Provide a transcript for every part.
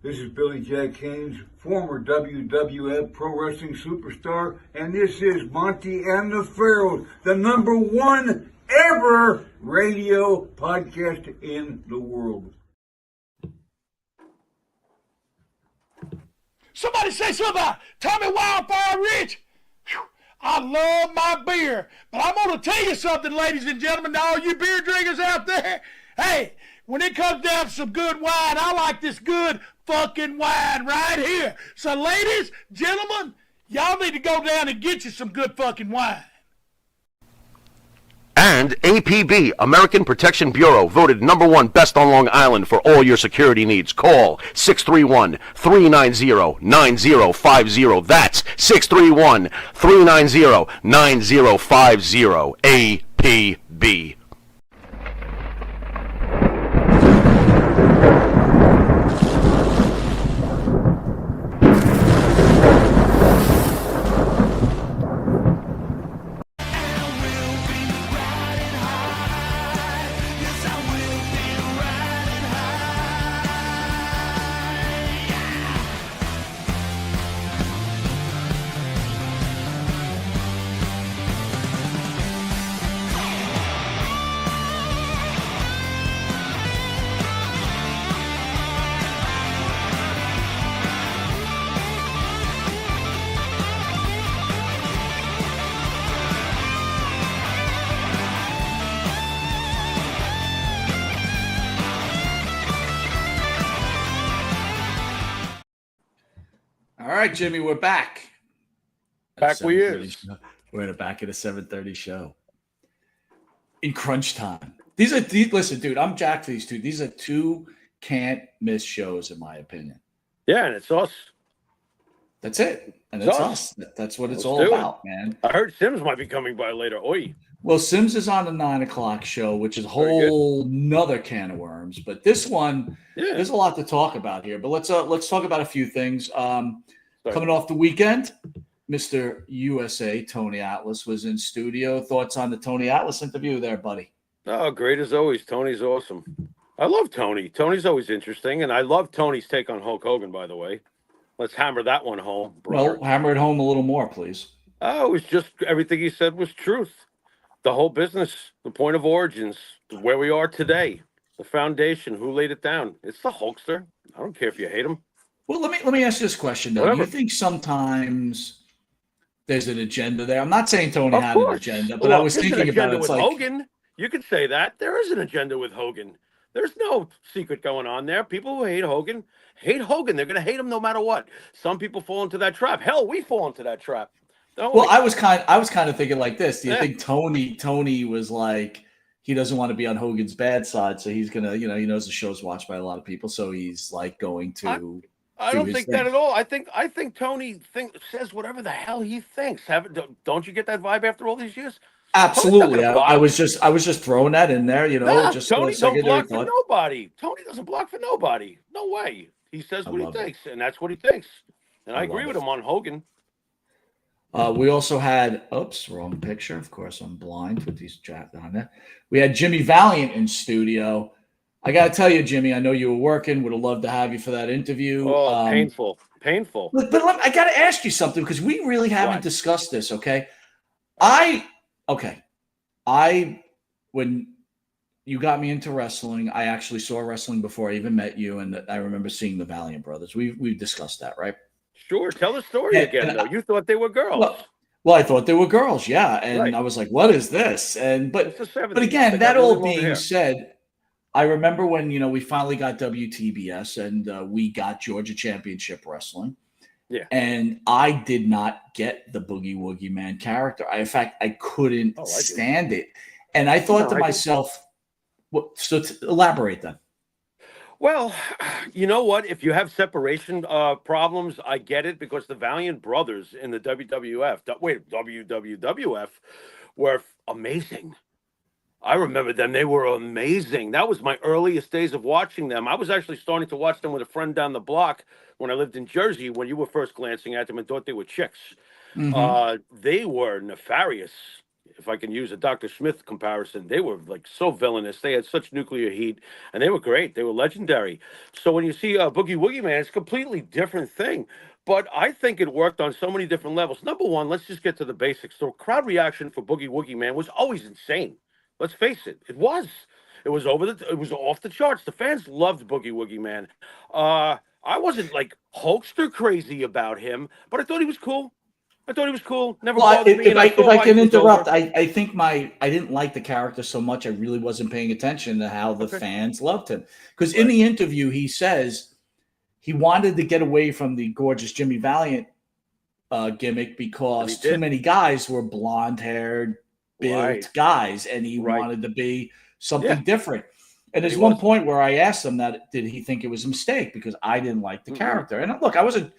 This is Billy Jack Haynes, former WWF Pro Wrestling superstar, and this is Monty and the Pharaohs, the #1 ever radio podcast in the world. Somebody say something about Tommy Wildfire Rich. Whew, I love my beer, but I'm going to tell you something, ladies and gentlemen, to all you beer drinkers out there. Hey, when it comes down to some good wine, I like this good fucking wine right here. So, ladies, gentlemen, y'all need to go down and get you some good fucking wine. And APB, American Protection Bureau, voted #1 best on Long Island for all your security needs. Call 631-390-9050. That's 631-390-9050. APB. All right, Jimmy, we're back. Back we is. We're in the back of the 7:30 show. In crunch time. Listen, dude, I'm jacked for these two. These are two can't miss shows, in my opinion. Yeah, and it's us. That's it. And it's us. That's what it's all about, man. I heard Sims might be coming by later. Oi. Well, Sims is on the 9 o'clock show, which is a whole nother can of worms. But this one, there's a lot to talk about here. But let's talk about a few things. Coming off the weekend, Mr. USA Tony Atlas was in studio. Thoughts on the Tony Atlas interview there, buddy? Oh, great as always. Tony's awesome. I love Tony. Tony's always interesting, and I love Tony's take on Hulk Hogan, by the way. Let's hammer that one home, brother. No, hammer it home a little more, please. Oh, it was just everything he said was truth. The whole business, the point of origins, where we are today, the foundation, who laid it down. It's the Hulkster. I don't care if you hate him. Well, let me ask you this question, though. Do you think sometimes there's an agenda there? I'm not saying Tony had an agenda, but I was thinking about it. With Hogan. You could say that. There is an agenda with Hogan. There's no secret going on there. People who hate Hogan. They're going to hate him no matter what. Some people fall into that trap. Hell, we fall into that trap. Well, I was kind of thinking like this. Do you think Tony was like, he doesn't want to be on Hogan's bad side, so he's gonna, he knows the show's watched by a lot of people, so he's like going to. I don't think that at all. I think Tony says whatever the hell he thinks. Don't you get that vibe after all these years? Absolutely. I was just throwing that in there. Just Tony don't block for nobody. Tony doesn't block for nobody. No way. He says what he thinks, and that's what he thinks. And I agree with him on Hogan. We also had, wrong picture. Of course, I'm blind with these jacked on there. We had Jimmy Valiant in studio. I got to tell you, Jimmy, I know you were working. Would have loved to have you for that interview. Oh, painful. But I got to ask you something because we really haven't discussed this, okay? When you got me into wrestling, I actually saw wrestling before I even met you, and I remember seeing the Valiant Brothers. We've discussed that, right? Sure. Tell the story again, though. You thought they were girls. Well, I thought they were girls, yeah. And I was like, what is this? But again, that all being said, I remember when, we finally got WTBS and we got Georgia Championship Wrestling. Yeah. And I did not get the Boogie Woogie Man character. In fact, I couldn't stand it. And I thought to myself, elaborate then. Well, you know what? If you have separation problems, I get it, because the Valiant Brothers in the WWF were amazing. I remember them. They were amazing. That was my earliest days of watching them. I was actually starting to watch them with a friend down the block when I lived in Jersey, when you were first glancing at them and thought they were chicks. Mm-hmm. They were nefarious. if I can use a Dr. Smith comparison, they were like so villainous. They had such nuclear heat, and they were great. They were legendary. So when you see Boogie Woogie Man, it's a completely different thing. But I think it worked on so many different levels. Number one, let's just get to the basics. The crowd reaction for Boogie Woogie Man was always insane. Let's face it, it was. It was it was off the charts. The fans loved Boogie Woogie Man. I wasn't like Hulkster crazy about him, but I thought he was cool. I thought he was cool. Never bothered me. If I can interrupt, I think I didn't like the character so much. I really wasn't paying attention to how the fans loved him. Because in the interview, he says he wanted to get away from the gorgeous Jimmy Valiant gimmick because too many guys were blonde-haired, built guys, and he wanted to be something different. And there's one point where I asked him that did he think it was a mistake because I didn't like the character. And look, I wasn't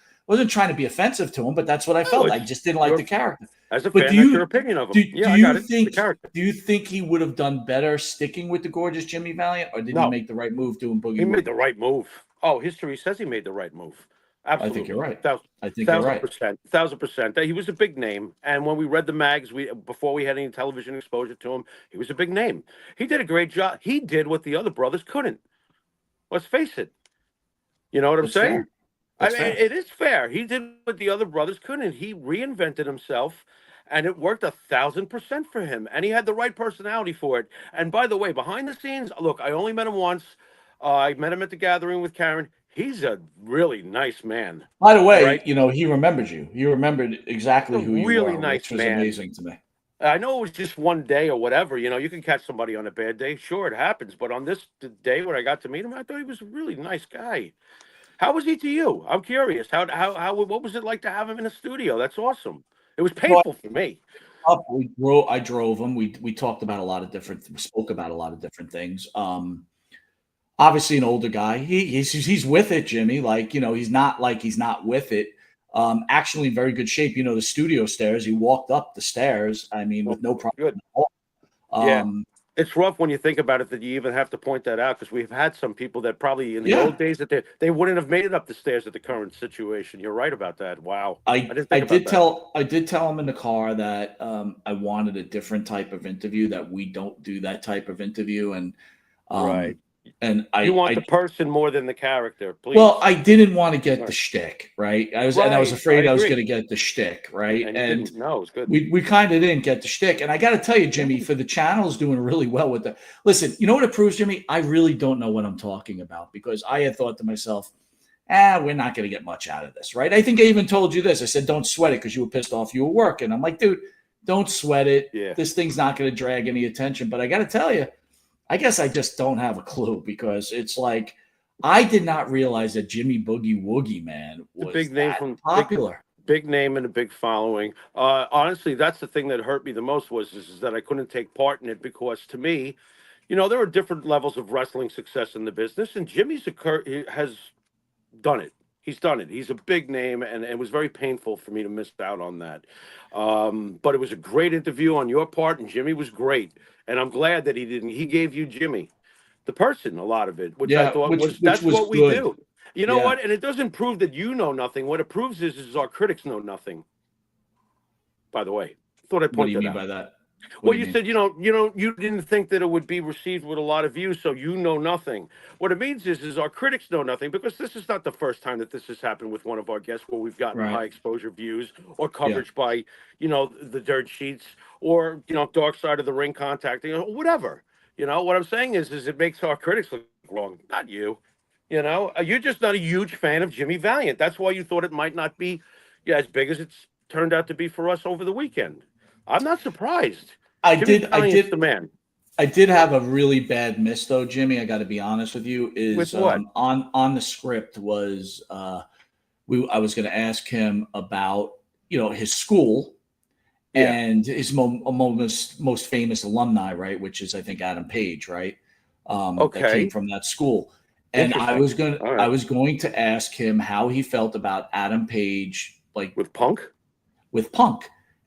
trying to be offensive to him, but that's what I felt. I just didn't like the character. As a fan, that's your opinion of him. Do you think he would have done better sticking with the gorgeous Jimmy Valiant, or did he make the right move doing Boogie? He made the right move. Oh, history says he made the right move. Absolutely. I think you're right. I think you're right. 1,000%. He was a big name, and when we read the mags, before we had any television exposure to him, he was a big name. He did a great job. He did what the other brothers couldn't. Let's face it. You know what I'm saying? I mean, it is fair. He did what the other brothers couldn't. He reinvented himself, and it worked 1,000% for him. And he had the right personality for it. And by the way, behind the scenes, look, I only met him once. I met him at the gathering with Karen. He's a really nice man. By the way, he remembered you. You remembered exactly who you were. Really nice man. Which was amazing to me. I know it was just one day or whatever. You can catch somebody on a bad day. Sure, it happens. But on this day when I got to meet him, I thought he was a really nice guy. How was he to you? I'm curious. What was it like to have him in the studio? That's awesome. It was painful for me. I drove him. We spoke about a lot of different things. Obviously an older guy. He's with it, Jimmy. He's not with it. Actually in very good shape. The studio stairs. He walked up the stairs. I mean, with no problem. Good. It's rough when you think about it that you even have to point that out because we've had some people that probably in the old days that they wouldn't have made it up the stairs at the current situation. You're right about that. Wow. I did tell him in the car that I wanted a different type of interview, that we don't do that type of interview. And right. And you want the person more than the character, please. Well, I didn't want to get the shtick, right? I was afraid I was going to get the shtick, right? And no, it's good. We kind of didn't get the shtick. And I got to tell you, Jimmy, for the channel's doing really well with that. Listen, you know what it proves, Jimmy? I really don't know what I'm talking about because I had thought to myself, we're not going to get much out of this, right? I think I even told you this. I said, don't sweat it because you were pissed off you were working. I'm like, dude, don't sweat it. Yeah. This thing's not going to drag any attention. But I got to tell you, I guess I just don't have a clue because it's like I did not realize that Jimmy Boogie Woogie Man was big name from popular. Big name and a big following. Honestly, that's the thing that hurt me the most is that I couldn't take part in it because to me, there are different levels of wrestling success in the business, and Jimmy's has done it. He's done it. He's a big name, and it was very painful for me to miss out on that. But it was a great interview on your part, and Jimmy was great. And I'm glad that he gave you Jimmy, the person, a lot of it, which I thought that's what we do. You know what? And it doesn't prove that you know nothing. What it proves is our critics know nothing. By the way, thought I'd point that out. What do you mean by that? Well, you said, you didn't think that it would be received with a lot of views, so you know nothing. What it means is our critics know nothing because this is not the first time that this has happened with one of our guests where we've gotten high exposure views or coverage by, the dirt sheets or, dark side of the ring contacting, whatever. What I'm saying is it makes our critics look wrong, not you. You're just not a huge fan of Jimmy Valiant. That's why you thought it might not be as big as it's turned out to be for us over the weekend. I'm not surprised. I did have a really bad miss though, Jimmy. I got to be honest with you. With what? On the script was I was going to ask him about his school and his most famous alumni, right? Which is I think Adam Page, right? That came from that school. And I was going to ask him how he felt about Adam Page, like with Punk.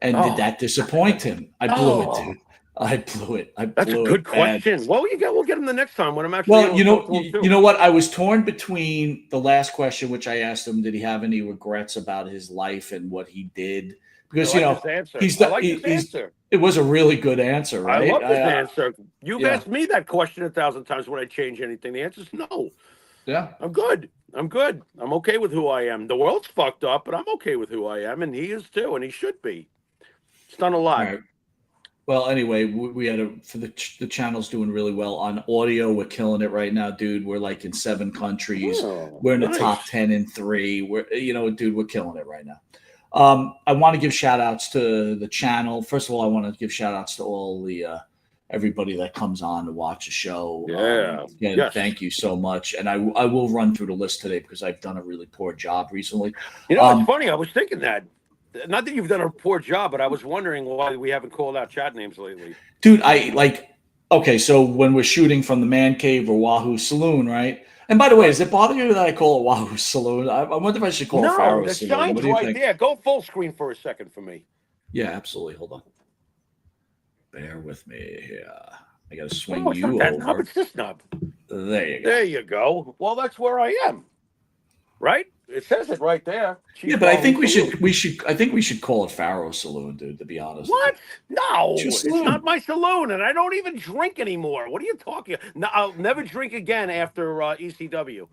And did that disappoint him? I blew it, dude. I blew it. That's a good question. Well, we'll get him the next time when I'm actually. Well, you know what? I was torn between the last question, which I asked him, did he have any regrets about his life and what he did because I like this answer. he's I like this answer. it was a really good answer, right? I love this answer. You've asked me that question 1,000 times. Would I change anything? The answer is no. Yeah. I'm good. I'm okay with who I am. The world's fucked up, but I'm okay with who I am, and he is too, and he should be. It's done a lot. All right. Well, anyway, we had for the channel's doing really well on audio. We're killing it right now, dude. We're like in 7 countries. We're in the top 10 in 3. Dude, we're killing it right now. I want to give shout outs to the channel. First of all, I want to give shout outs to all the everybody that comes on to watch the show. Yes. Thank you so much. And I will run through the list today because I've done a really poor job recently. It's funny. I was thinking that. Not that you've done a poor job, but I was wondering why we haven't called out chat names lately. Dude, so when we're shooting from the Man Cave or Wahoo Saloon, right? And by the way, does it bother you that I call it Wahoo Saloon? I wonder if I should call it Pharaoh Saloon. No, the sign's right there. Go full screen for a second for me. Yeah, absolutely. Hold on. Bear with me here. I got to swing you over. Knob, it's this knob. There you go. There you go. Well, that's where I am. Right? It says it right there. But I think we should call it Pharaoh Saloon, dude, to be honest. What? No, it's not my saloon, and I don't even drink anymore. What are you talking? No, I'll never drink again after ECW.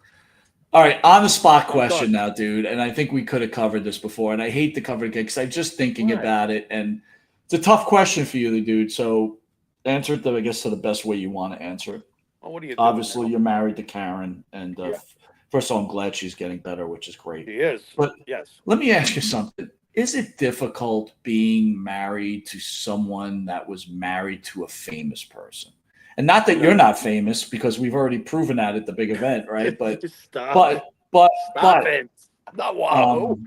All right, on the spot question now, dude, and I think we could have covered this before, and I hate to cover it again because I'm just thinking about it, and it's a tough question for you, dude. So answer it, I guess, to the best way you want to answer it. Well, what do you? Obviously, you're married to Karen, and first of all, I'm glad she's getting better, which is great. She is. But yes, let me ask you something. Is it difficult being married to someone that was married to a famous person? And not that you're not famous, because we've already proven that at the big event, right? But Stop it. Not wow.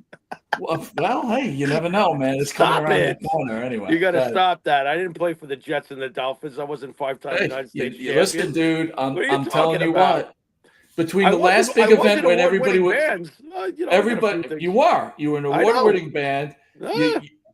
Well, hey, you never know, man. It's coming around the corner anyway. You got to stop that. I didn't play for the Jets and the Dolphins. I wasn't 5-time United States champion. Listen, dude, I'm telling you what. Between the last big event when everybody was, you were an award-winning band.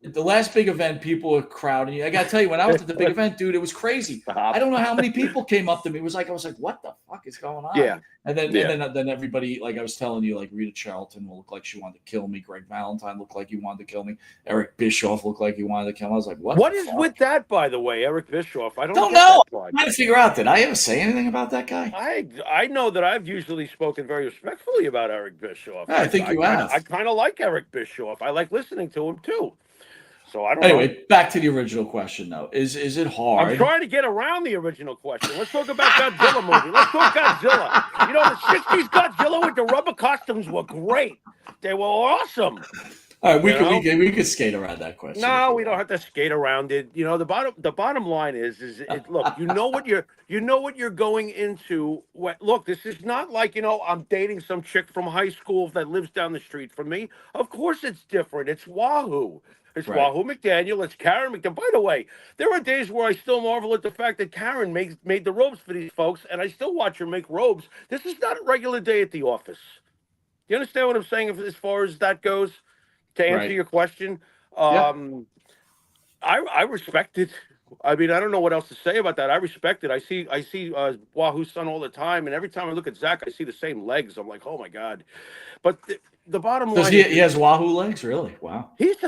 The last big event, people were crowding you. I gotta tell you, when I was at the big event, dude, it was crazy. I don't know how many people came up to me. I was like, what the fuck is going on? Yeah. And then everybody, like I was telling you, like Rita Charlton looked like she wanted to kill me. Greg Valentine looked like he wanted to kill me. Eric Bischoff looked like he wanted to kill me. I was like, what? What is with that, by the way, Eric Bischoff? I don't know. I'm trying to figure out. Did I ever say anything about that guy? I know that I've usually spoken very respectfully about Eric Bischoff. I think you have. I kind of like Eric Bischoff. I like listening to him too. So I don't know. Back to the original question, though. Is it hard? I'm trying to get around the original question. Let's talk about Godzilla movie. Let's talk Godzilla. You know, the 60s Godzilla with the rubber costumes were great. They were awesome. All right, we could skate around that question. No, we don't have to skate around it. You know, the bottom line is look, you know what you're going into. Look, this is not like, I'm dating some chick from high school that lives down the street from me. Of course it's different. It's Wahoo. It's Wahoo McDaniel. It's Karen McDaniel. By the way, there are days where I still marvel at the fact that Karen made the robes for these folks, and I still watch her make robes. This is not a regular day at the office. Do you understand what I'm saying as far as that goes? To answer your question, I respect it. I mean, I don't know what else to say about that. I respect it. I see Wahoo's son all the time, and every time I look at Zach, I see the same legs. I'm like, oh my god. But the bottom line, he has Wahoo legs, really? Wow. He's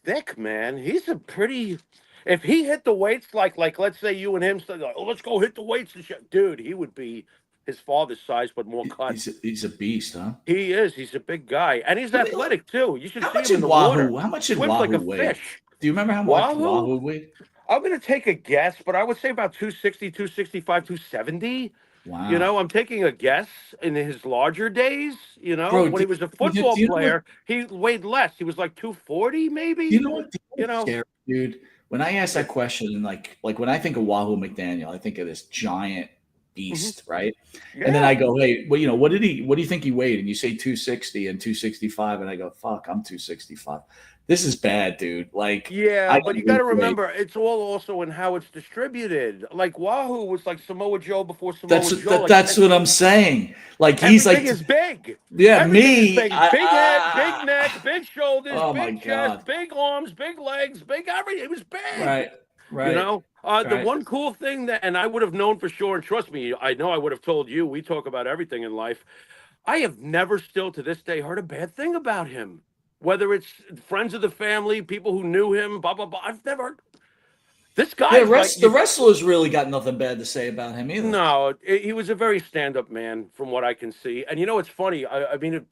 thick, man. He's a pretty. If he hit the weights like let's say you and him, let's go hit the weights and shit, dude, he would be his father's size, but more cut. He's a beast, huh? He is. He's a big guy, and he's athletic too. You should see him in the water. How much did Wahoo weigh? Do you remember how much Wahoo weighed? I'm going to take a guess, but I would say about 260, 265, 270. Wow. I'm taking a guess in his larger days. Bro, when he was a football player, he weighed less. He was like 240, maybe. You know what? Scary, dude. When I ask that question, and like when I think of Wahoo McDaniel, I think of this giant beast, right? Yeah. And then I go, hey, well, what do you think he weighed? And you say 260 and 265, and I go, fuck, I'm 265. This is bad, dude. Like, yeah, but you got to remember, it's all also in how it's distributed. Like Wahoo was like Samoa Joe before Samoa Joe. That's what I'm saying. Like he's like is big. Yeah, everything is big head, big neck, big shoulders, big chest, big arms, big legs, big everything. It was big. Right. The one cool thing and I would have known for sure, and trust me, I know I would have told you. We talk about everything in life. I have never still to this day heard a bad thing about him. whether it's friends of the family, people who knew him, blah blah blah. I've never. This guy. Yeah, the wrestlers really got nothing bad to say about him either. No, he was a very stand-up man, from what I can see. And it's funny. I mean,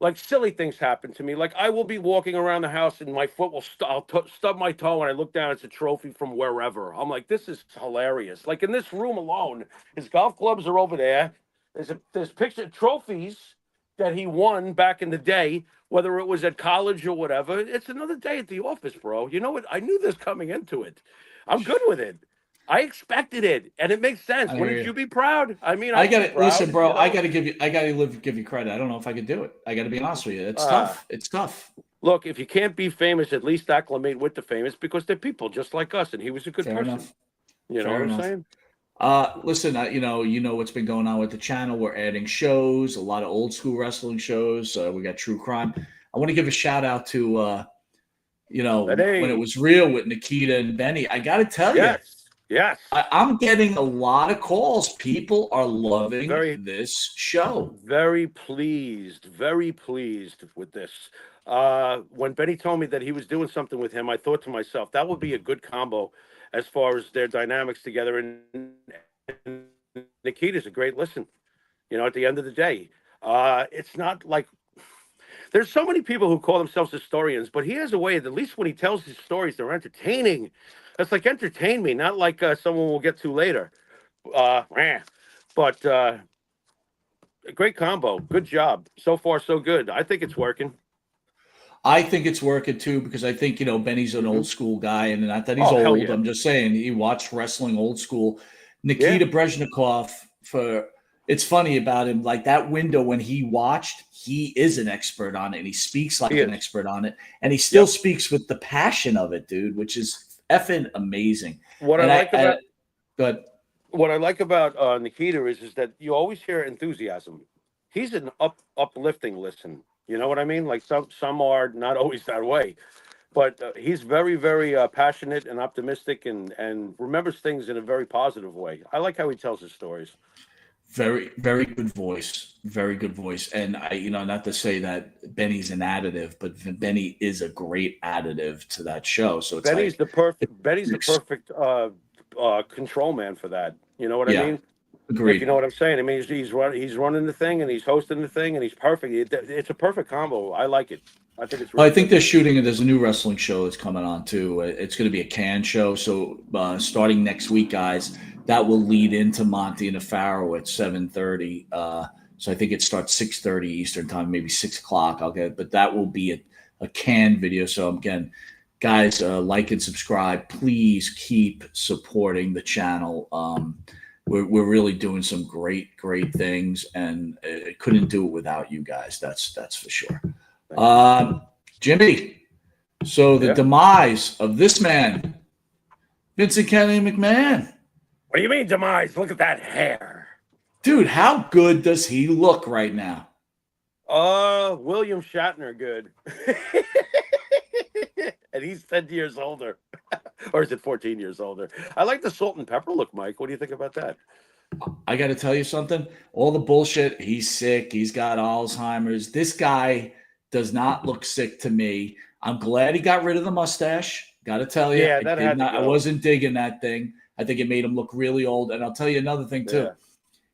like silly things happen to me. Like I will be walking around the house and my foot will I'll stub my toe and I look down. It's a trophy from wherever. I'm like, this is hilarious. Like in this room alone, his golf clubs are over there. There's picture trophies that he won back in the day, whether it was at college or whatever. It's another day at the office, bro. You know what? I knew this coming into it. I'm good with it. I expected it, and it makes sense. Wouldn't you be proud? I mean, I got to listen, bro. I got to give you credit. I don't know if I could do it. I got to be honest with you. It's tough. It's tough. Look, if you can't be famous, at least acclimate with the famous, because they're people just like us, and he was a good person. Enough. You know what I'm saying? Listen, you know what's been going on with the channel. We're adding shows, a lot of old school wrestling shows. We got true crime. I want to give a shout out to, when it was real with Nikita and Benny. I got to tell you. Yes. I'm getting a lot of calls. People are loving this show. Very pleased with this. When Benny told me that he was doing something with him, I thought to myself, that would be a good combo as far as their dynamics together. And Nikita's a great listen. At the end of the day, it's not like there's so many people who call themselves historians, but he has a way, at least when he tells his stories, they're entertaining. It's like entertain me, not like someone we'll get to later. But a great combo. Good job. So far, so good. I think it's working. I think it's working too, because I think, Benny's an old school guy, and not that he's old. Yeah. I'm just saying he watched wrestling old school. Nikita Brezhnikov, it's funny about him, like that window when he watched, he is an expert on it, and he speaks like an expert on it, and he still speaks with the passion of it, dude, which is effing amazing. What I like about Nikita is that you always hear enthusiasm. He's an uplifting listen. You know what I mean? Like some are not always that way, but he's very, very passionate and optimistic, and remembers things in a very positive way. I like how he tells his stories. Very, very good voice. Very good voice. And not to say that Benny's an additive, but Benny is a great additive to that show. So it's Benny's the perfect control man for that. You know what I mean? Agreed. If you know what I'm saying. I mean, he's running the thing, and he's hosting the thing, and he's perfect. It's a perfect combo. I like it. I think it's. I think they're shooting, and there's a new wrestling show that's coming on too. It's going to be a can show. So starting next week, guys, that will lead into Monty and the Pharaoh at 7:30. So I think it starts 6:30 Eastern time, maybe 6 o'clock. But that will be a can video. So again, guys, like and subscribe. Please keep supporting the channel. We're really doing some great things, and I couldn't do it without you guys. That's for sure. Jimmy, so the demise of this man, Vincent Kennedy McMahon. What do you mean demise? Look at that hair. Dude, how good does he look right now? William Shatner good. And he's 10 years older. Or is it 14 years older? I like the salt and pepper look, Mike. What do you think about that? I got to tell you something. All the bullshit, he's sick. He's got Alzheimer's. This guy does not look sick to me. I'm glad he got rid of the mustache. Got to tell you. I wasn't digging that thing. I think it made him look really old. And I'll tell you another thing, too.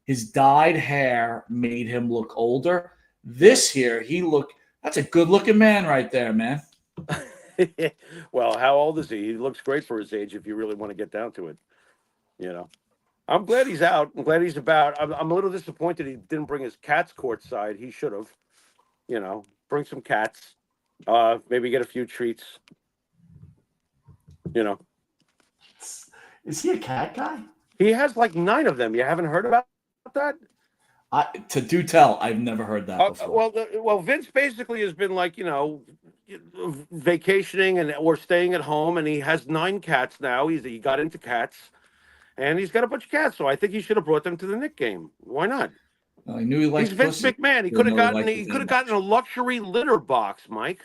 His dyed hair made him look older. This here, that's a good-looking man right there, man. Well, how old is he? He looks great for his age if you really want to get down to it. I'm glad he's out. I'm glad he's about. I'm a little disappointed he didn't bring his cats courtside. He should have. Bring some cats. Maybe get a few treats. Is he a cat guy? He has like 9 of them. You haven't heard about that? To do tell, I've never heard that before. Well, Vince basically has been like, vacationing or staying at home, and he has 9 cats now. He got into cats, and he's got a bunch of cats. So I think he should have brought them to the Nick game. Why not? I knew he liked. He's Vince McMahon. He could have gotten a luxury litter box, Mike.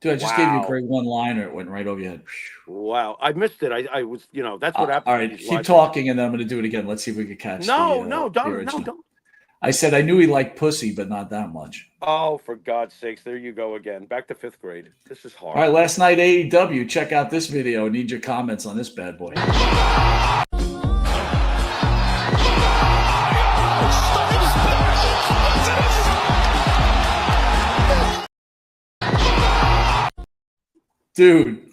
Dude, I just gave you a great one-liner. It went right over your head. Wow, I missed it. I was, that's what happened. All right, keep talking, and then I'm going to do it again. Let's see if we can catch. No, don't. I said I knew he liked pussy, but not that much. Oh, for God's sakes, there you go again. Back to 5th grade. This is hard. All right, last night AEW. Check out this video. Need your comments on this bad boy. Dude,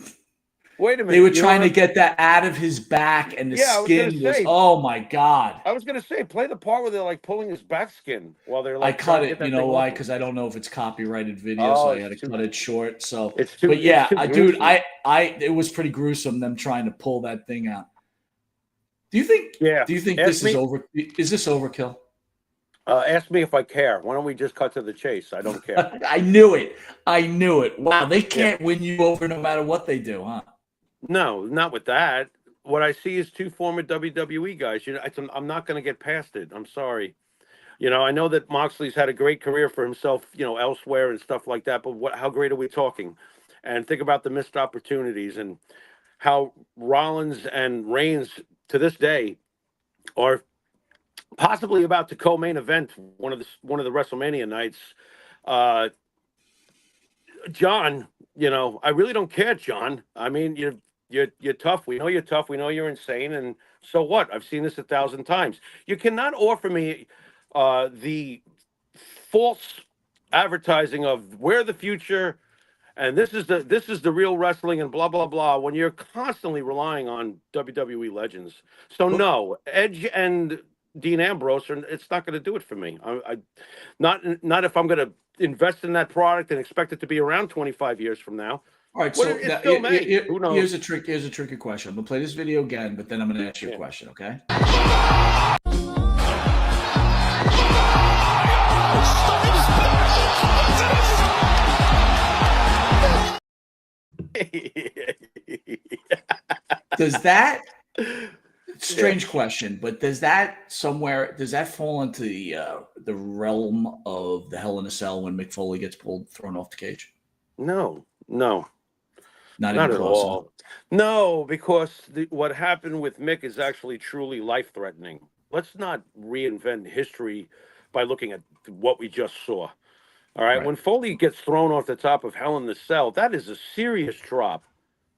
Wait a minute. they were trying to get that out of his back, and the skin was, oh my God. I was going to say, play the part where they're like pulling his back skin while they're I like. cut it. You know why? Because I don't know if it's copyrighted video, so I had to cut it short. So, but yeah, dude, it was pretty gruesome them trying to pull that thing out. Do you think? Yeah. Do you think this is over? Is this overkill? Ask me if I care. Why don't we just cut to the chase? I don't care. I knew it. Wow, they can't win you over no matter what they do, huh? No, not with that. What I see is two former WWE guys. You know, I'm not going to get past it. I'm sorry. You know, I know that Moxley's had a great career for himself, you know, elsewhere and stuff like that. But how great are we talking? And think about the missed opportunities and how Rollins and Reigns to this day are possibly about to co-main event one of the WrestleMania nights. John, you know, I really don't care, John. I mean, you're tough. We know you're tough. We know you're insane. And so what? I've seen this 1,000 times. You cannot offer me the false advertising of we're the future and this is the real wrestling and blah blah blah when you're constantly relying on WWE legends. So no, Edge and Dean Ambrose, it's not going to do it for me. Not if I'm going to invest in that product and expect it to be around 25 years from now. All right, so who knows? Here's a tricky question. I'm gonna play this video again, but then I'm gonna ask you a question, okay? Does that strange question, but does that fall into the realm of the Hell in a Cell when Mick Foley gets thrown off the cage? No. Not at all. No, because what happened with Mick is actually truly life-threatening. Let's not reinvent history by looking at what we just saw. All right? When Foley gets thrown off the top of Hell in the Cell, that is a serious drop.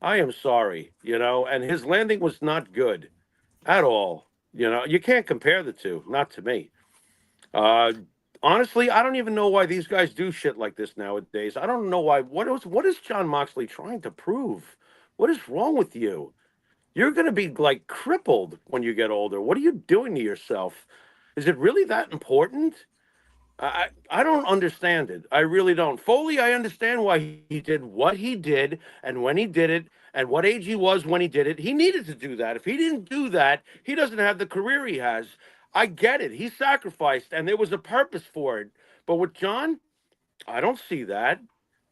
I am sorry, you know, and his landing was not good at all. You know, you can't compare the two, not to me. Honestly, I don't even know why these guys do shit like this nowadays. I don't know why. What is John Moxley trying to prove? What is wrong with you? You're going to be like crippled when you get older. What are you doing to yourself? Is it really that important? I don't understand it. I really don't. Foley, I understand why he did what he did and when he did it and what age he was when he did it. He needed to do that. If he didn't do that, he doesn't have the career he has. I get it. He sacrificed, and there was a purpose for it. But with John, I don't see that.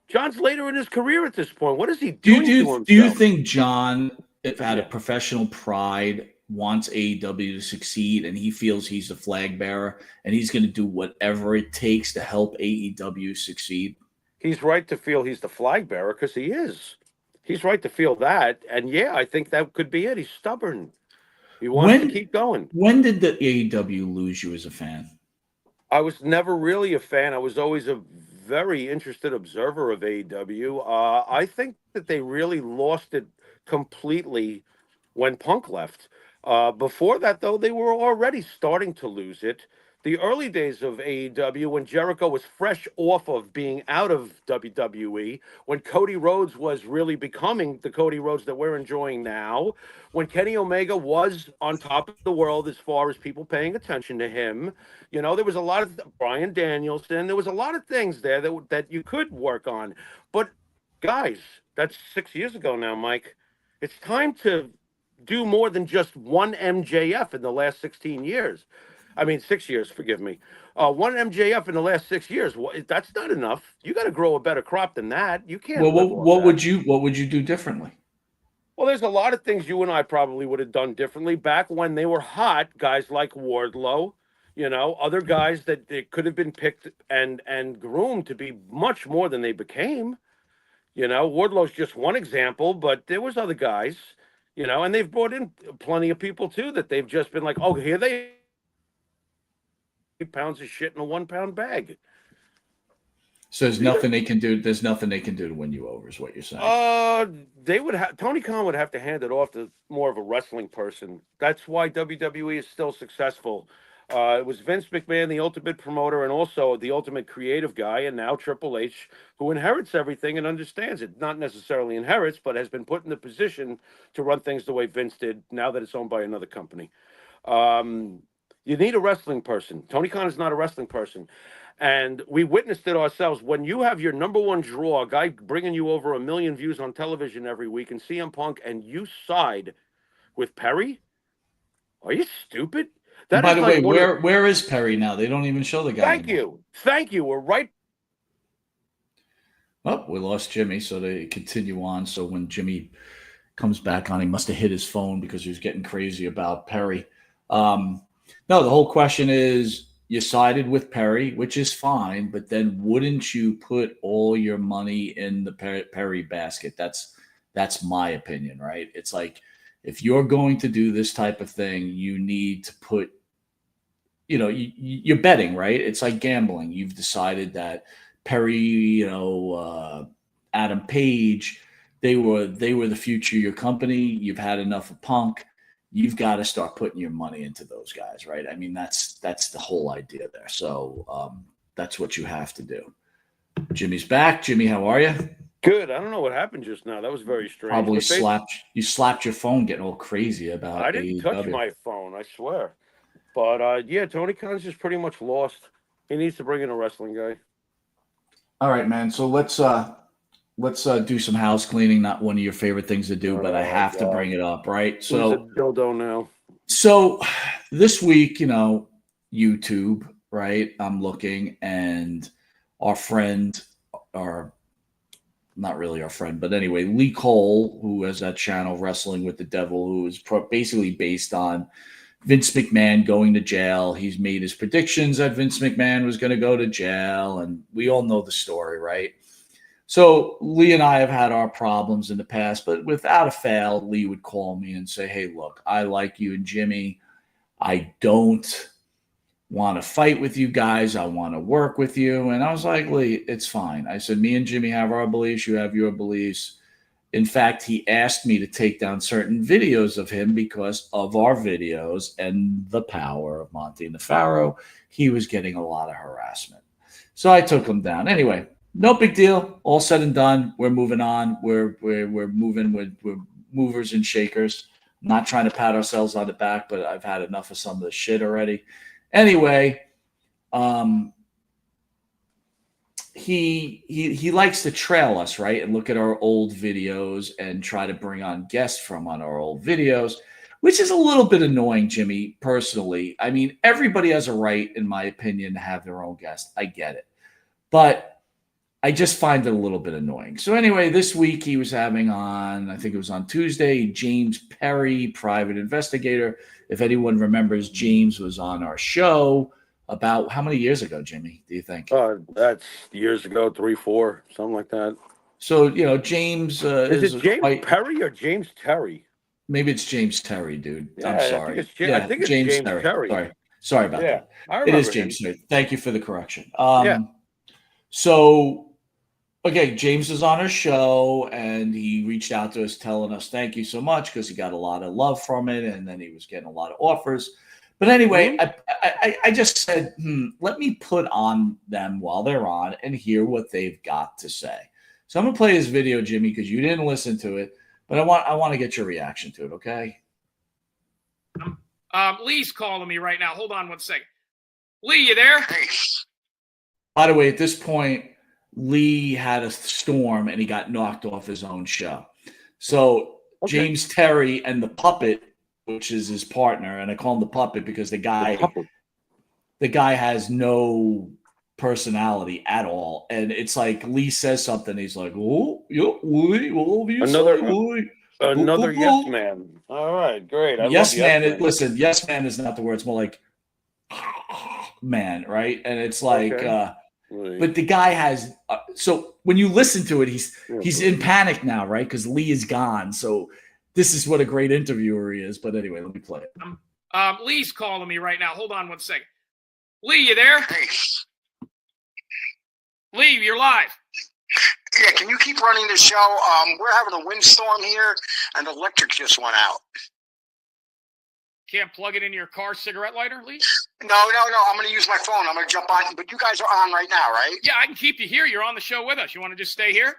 John's later in his career at this point. What is he doing to himself? Do you think John, if out of professional pride, wants AEW to succeed, and he feels he's the flag bearer, and he's going to do whatever it takes to help AEW succeed? He's right to feel he's the flag bearer because he is. He's right to feel that. And, yeah, I think that could be it. He's stubborn. He wants to keep going. When did the AEW lose you as a fan? I was never really a fan. I was always a very interested observer of AEW. I think that they really lost it completely when Punk left. Before that, though, they were already starting to lose it. The early days of AEW, when Jericho was fresh off of being out of WWE, when Cody Rhodes was really becoming the Cody Rhodes that we're enjoying now, when Kenny Omega was on top of the world as far as people paying attention to him, you know, there was a lot of Bryan Danielson. There was a lot of things there that you could work on. But guys, that's 6 years ago now, Mike. It's time to do more than just one MJF in the last 16 years. I mean, 6 years, forgive me. One MJF in the last 6 years. That's not enough. You got to grow a better crop than that. You can't. Well, what would you do differently? Well, there's a lot of things you and I probably would have done differently back when they were hot. Guys like Wardlow, you know, other guys that they could have been picked and groomed to be much more than they became. You know, Wardlow's just one example, but there was other guys, you know, and they've brought in plenty of people too that they've just been like, oh, here they pounds of shit in a 1 pound bag. So there's nothing they can do. There's nothing they can do to win you over, is what you're saying. They would have Tony Khan would have to hand it off to more of a wrestling person. That's why WWE is still successful. It was Vince McMahon, the ultimate promoter, and also the ultimate creative guy, and now Triple H, who inherits everything and understands it. Not necessarily inherits, but has been put in the position to run things the way Vince did. Now that it's owned by another company, you need a wrestling person. Tony Khan is not a wrestling person. And we witnessed it ourselves. When you have your number one draw, a guy bringing you over 1 million views on television every week, and CM Punk, and you side with Perry, are you stupid? And by the way, where is Perry now? They don't even show the guy. Thank you. We're right. Oh, we lost Jimmy, so they continue on. So when Jimmy comes back on, he must have hit his phone because he was getting crazy about Perry. No, the whole question is, you sided with Perry, which is fine, but then wouldn't you put all your money in the Perry basket? That's my opinion, right? It's like, if you're going to do this type of thing, you need to put, you're betting, right? It's like gambling. You've decided that Perry, Adam Page, they were the future of your company. You've had enough of Punk. You've got to start putting your money into those guys, right? I mean, that's the whole idea there. So that's what you have to do. Jimmy's back. Jimmy, how are you? Good. I don't know what happened just now. That was very strange. Probably slapped your phone, getting all crazy about. I didn't touch my phone, I swear. But yeah, Tony Khan's just pretty much lost. He needs to bring in a wrestling guy. All right, man. So let's do some house cleaning. Not one of your favorite things to do, but I have to bring it up, right? So dildo now. So this week, YouTube, right? I'm looking, and our friend, or not really our friend, but anyway, Lee Cole, who has that channel, Wrestling with the Devil, who is basically based on Vince McMahon going to jail. He's made his predictions that Vince McMahon was going to go to jail, and we all know the story, right? So Lee and I have had our problems in the past, but without a fail, Lee would call me and say, hey, look, I like you and Jimmy. I don't want to fight with you guys. I want to work with you. And I was like, Lee, it's fine. I said, me and Jimmy have our beliefs. You have your beliefs. In fact, he asked me to take down certain videos of him because of our videos and the power of Monty and the Pharaoh. He was getting a lot of harassment. So I took him down. Anyway, no big deal. All said and done. We're moving on. We're moving. We're movers and shakers. I'm not trying to pat ourselves on the back, but I've had enough of some of the shit already. Anyway, he likes to trail us, right, and look at our old videos and try to bring on guests from on our old videos, which is a little bit annoying, Jimmy, personally. I mean, everybody has a right, in my opinion, to have their own guest. I get it. But I just find it a little bit annoying. So anyway, this week he was having on, I think it was on Tuesday, James Perry, private investigator. If anyone remembers, James was on our show about how many years ago, Jimmy, do you think? That's years ago, 3, 4, something like that. So, James is it James Perry or James Terry? Maybe it's James Terry, dude. Yeah, I'm sorry. I think it's James Terry. Sorry about that. It is James Terry. Thank you for the correction. Yeah. So, okay, James is on our show, and he reached out to us telling us thank you so much because he got a lot of love from it, and then he was getting a lot of offers. But anyway, I just said, let me put on them while they're on and hear what they've got to say. So I'm going to play his video, Jimmy, because you didn't listen to it, but I want to get your reaction to it, okay? Lee's calling me right now. Hold on one second. Lee, you there? By the way, at this point, Lee had a storm and he got knocked off his own show. So James Terry and the puppet, which is his partner, and I call him the puppet because the guy has no personality at all. And it's like Lee says something, he's like, oh, Lee, another yes man. All right, great. Yes man. Listen, yes man is not the word. It's more like man, right? And it's like, but the guy has. So when you listen to it, he's in panic now, right? Because Lee is gone. So this is what a great interviewer he is. But anyway, let me play it. Lee's calling me right now. Hold on one second. Lee, you there? Hey. Lee, you're live. Yeah, can you keep running the show? We're having a windstorm here, and the electric just went out. Can't plug it into your car cigarette lighter, Lee? No. I'm going to use my phone. I'm going to jump on. But you guys are on right now, right? Yeah, I can keep you here. You're on the show with us. You want to just stay here?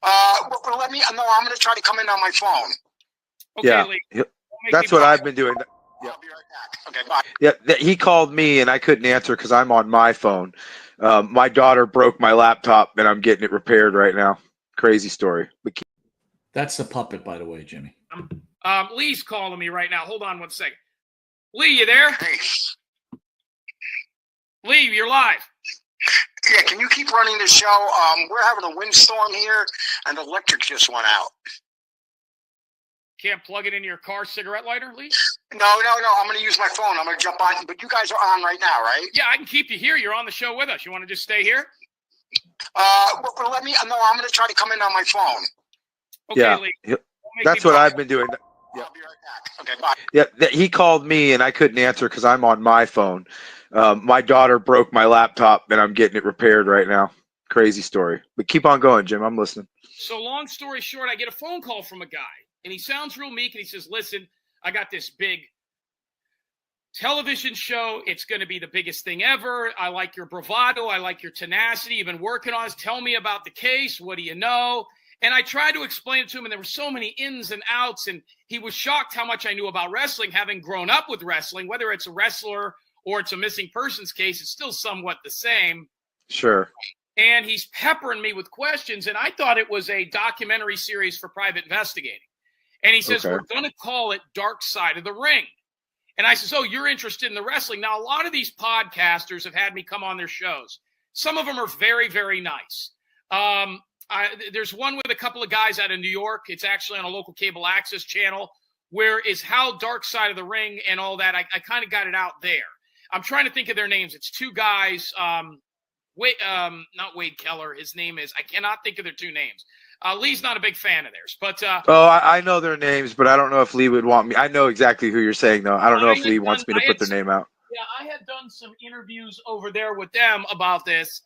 Well, let me. No, I'm going to try to come in on my phone. Okay, Yeah. Lee. That's what I've been doing. Yeah. I'll be right back. Okay, bye. Yeah, he called me and I couldn't answer because I'm on my phone. My daughter broke my laptop and I'm getting it repaired right now. Crazy story. That's the puppet, by the way, Jimmy. Lee's calling me right now. Hold on one second. Lee, you there? Hey. Lee, you're live. Yeah, can you keep running the show? We're having a windstorm here, and the electric just went out. Can't plug it into your car cigarette lighter, Lee? No. I'm going to use my phone. I'm going to jump on. But you guys are on right now, right? Yeah, I can keep you here. You're on the show with us. You want to just stay here? Well, let me. No, I'm going to try to come in on my phone. Okay, Yeah. Lee. That's what I've been doing. I'll be right back. Okay, bye. Yeah, he called me and I couldn't answer because I'm on my phone. My daughter broke my laptop and I'm getting it repaired right now. Crazy story. But keep on going, Jim. I'm listening. So long story short, I get a phone call from a guy, and he sounds real meek, and he says, listen, I got this big television show. It's going to be the biggest thing ever. I like your bravado. I like your tenacity. You've been working on this. Tell me about the case. What do you know? And I tried to explain it to him, and there were so many ins and outs, and he was shocked how much I knew about wrestling, having grown up with wrestling. Whether it's a wrestler or it's a missing persons case, it's still somewhat the same. Sure. And he's peppering me with questions, and I thought it was a documentary series for private investigating. And he says, we're going to call it Dark Side of the Ring. And I says, oh, you're interested in the wrestling. Now, a lot of these podcasters have had me come on their shows. Some of them are very, very nice. There's one with a couple of guys out of New York. It's actually on a local cable access channel, where is how Dark Side of the Ring and all that. I kind of got it out there. I'm trying to think of their names. It's two guys. Not Wade Keller. His name is, I cannot think of their two names. Lee's not a big fan of theirs, but I know their names, but I don't know if Lee would want me. I know exactly who you're saying, though. I don't know if Lee wants me to put their name out. Yeah, I had done some interviews over there with them about this,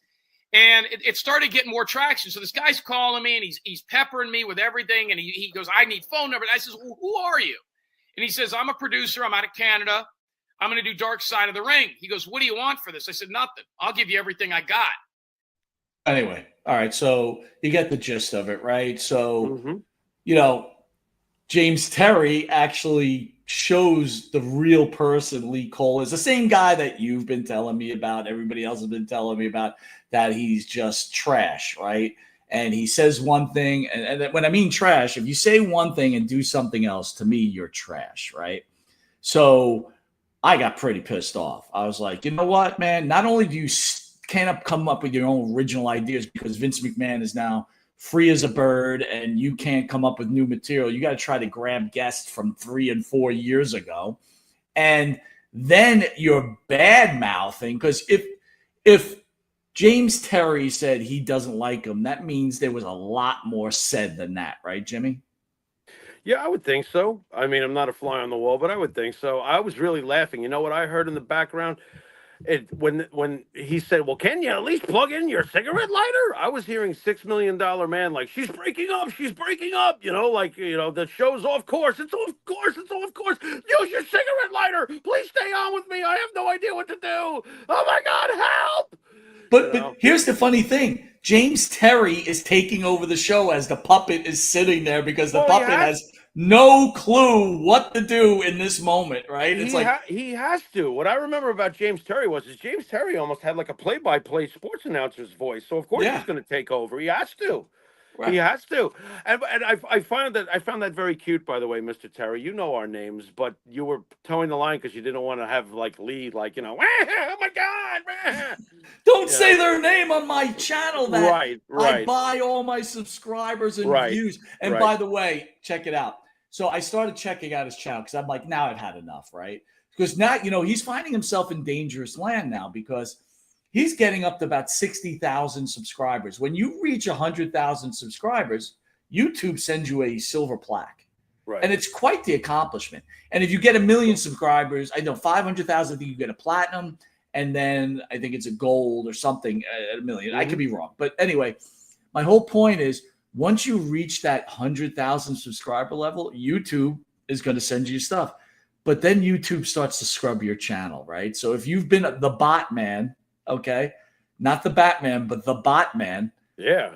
and it started getting more traction. So this guy's calling me, and he's peppering me with everything, and he goes, I need phone number. And I says, well, who are you? And he says, I'm a producer. I'm out of Canada. I'm going to do Dark Side of the Ring. He goes, what do you want for this? I said, nothing. I'll give you everything I got. Anyway, all right, so you get the gist of it, right? So, James Terry actually shows the real person Lee Cole is. The same guy that you've been telling me about, everybody else has been telling me about, that he's just trash, right? And he says one thing, and when I mean trash, if you say one thing and do something else, to me, you're trash, right? So I got pretty pissed off. I was like, you know what, man? Not only do you can't come up with your own original ideas because Vince McMahon is now free as a bird and you can't come up with new material. You got to try to grab guests from 3 and 4 years ago. And then you're bad mouthing, because if James Terry said he doesn't like him, that means there was a lot more said than that, right, Jimmy? Yeah, I would think so. I mean, I'm not a fly on the wall, but I would think so. I was really laughing. You know what I heard in the background? When he said, well, can you at least plug in your cigarette lighter? I was hearing $6 Million Man like, she's breaking up, the show's off course. It's off course. Use your cigarette lighter. Please stay on with me. I have no idea what to do. Oh my God, help! But here's the funny thing. James Terry is taking over the show as the puppet is sitting there, because the puppet has no clue what to do in this moment, right? It's he has to. What I remember about James Terry is James Terry almost had like a play-by-play sports announcer's voice. So of course he's going to take over. He has to. Right. He has to. And I found that very cute, by the way, Mr. Terry. You know our names, but you were towing the line because you didn't want to have like Lee, oh my God. Don't say their name on my channel. That right. I buy all my subscribers and views. And by the way, check it out. So I started checking out his channel because I'm like, now I've had enough, right? Because now, he's finding himself in dangerous land now, because he's getting up to about 60,000 subscribers. When you reach 100,000 subscribers, YouTube sends you a silver plaque. Right. And it's quite the accomplishment. And if you get 1 million subscribers, I know 500,000, I think you get a platinum. and then I think it's a gold or something at $1 million. I could be wrong, but anyway, my whole point is once you reach that 100,000 subscriber level, YouTube is going to send you stuff. But then YouTube starts to scrub your channel, right? So if you've been the bot man, okay, not the Batman, but the bot man, Yeah.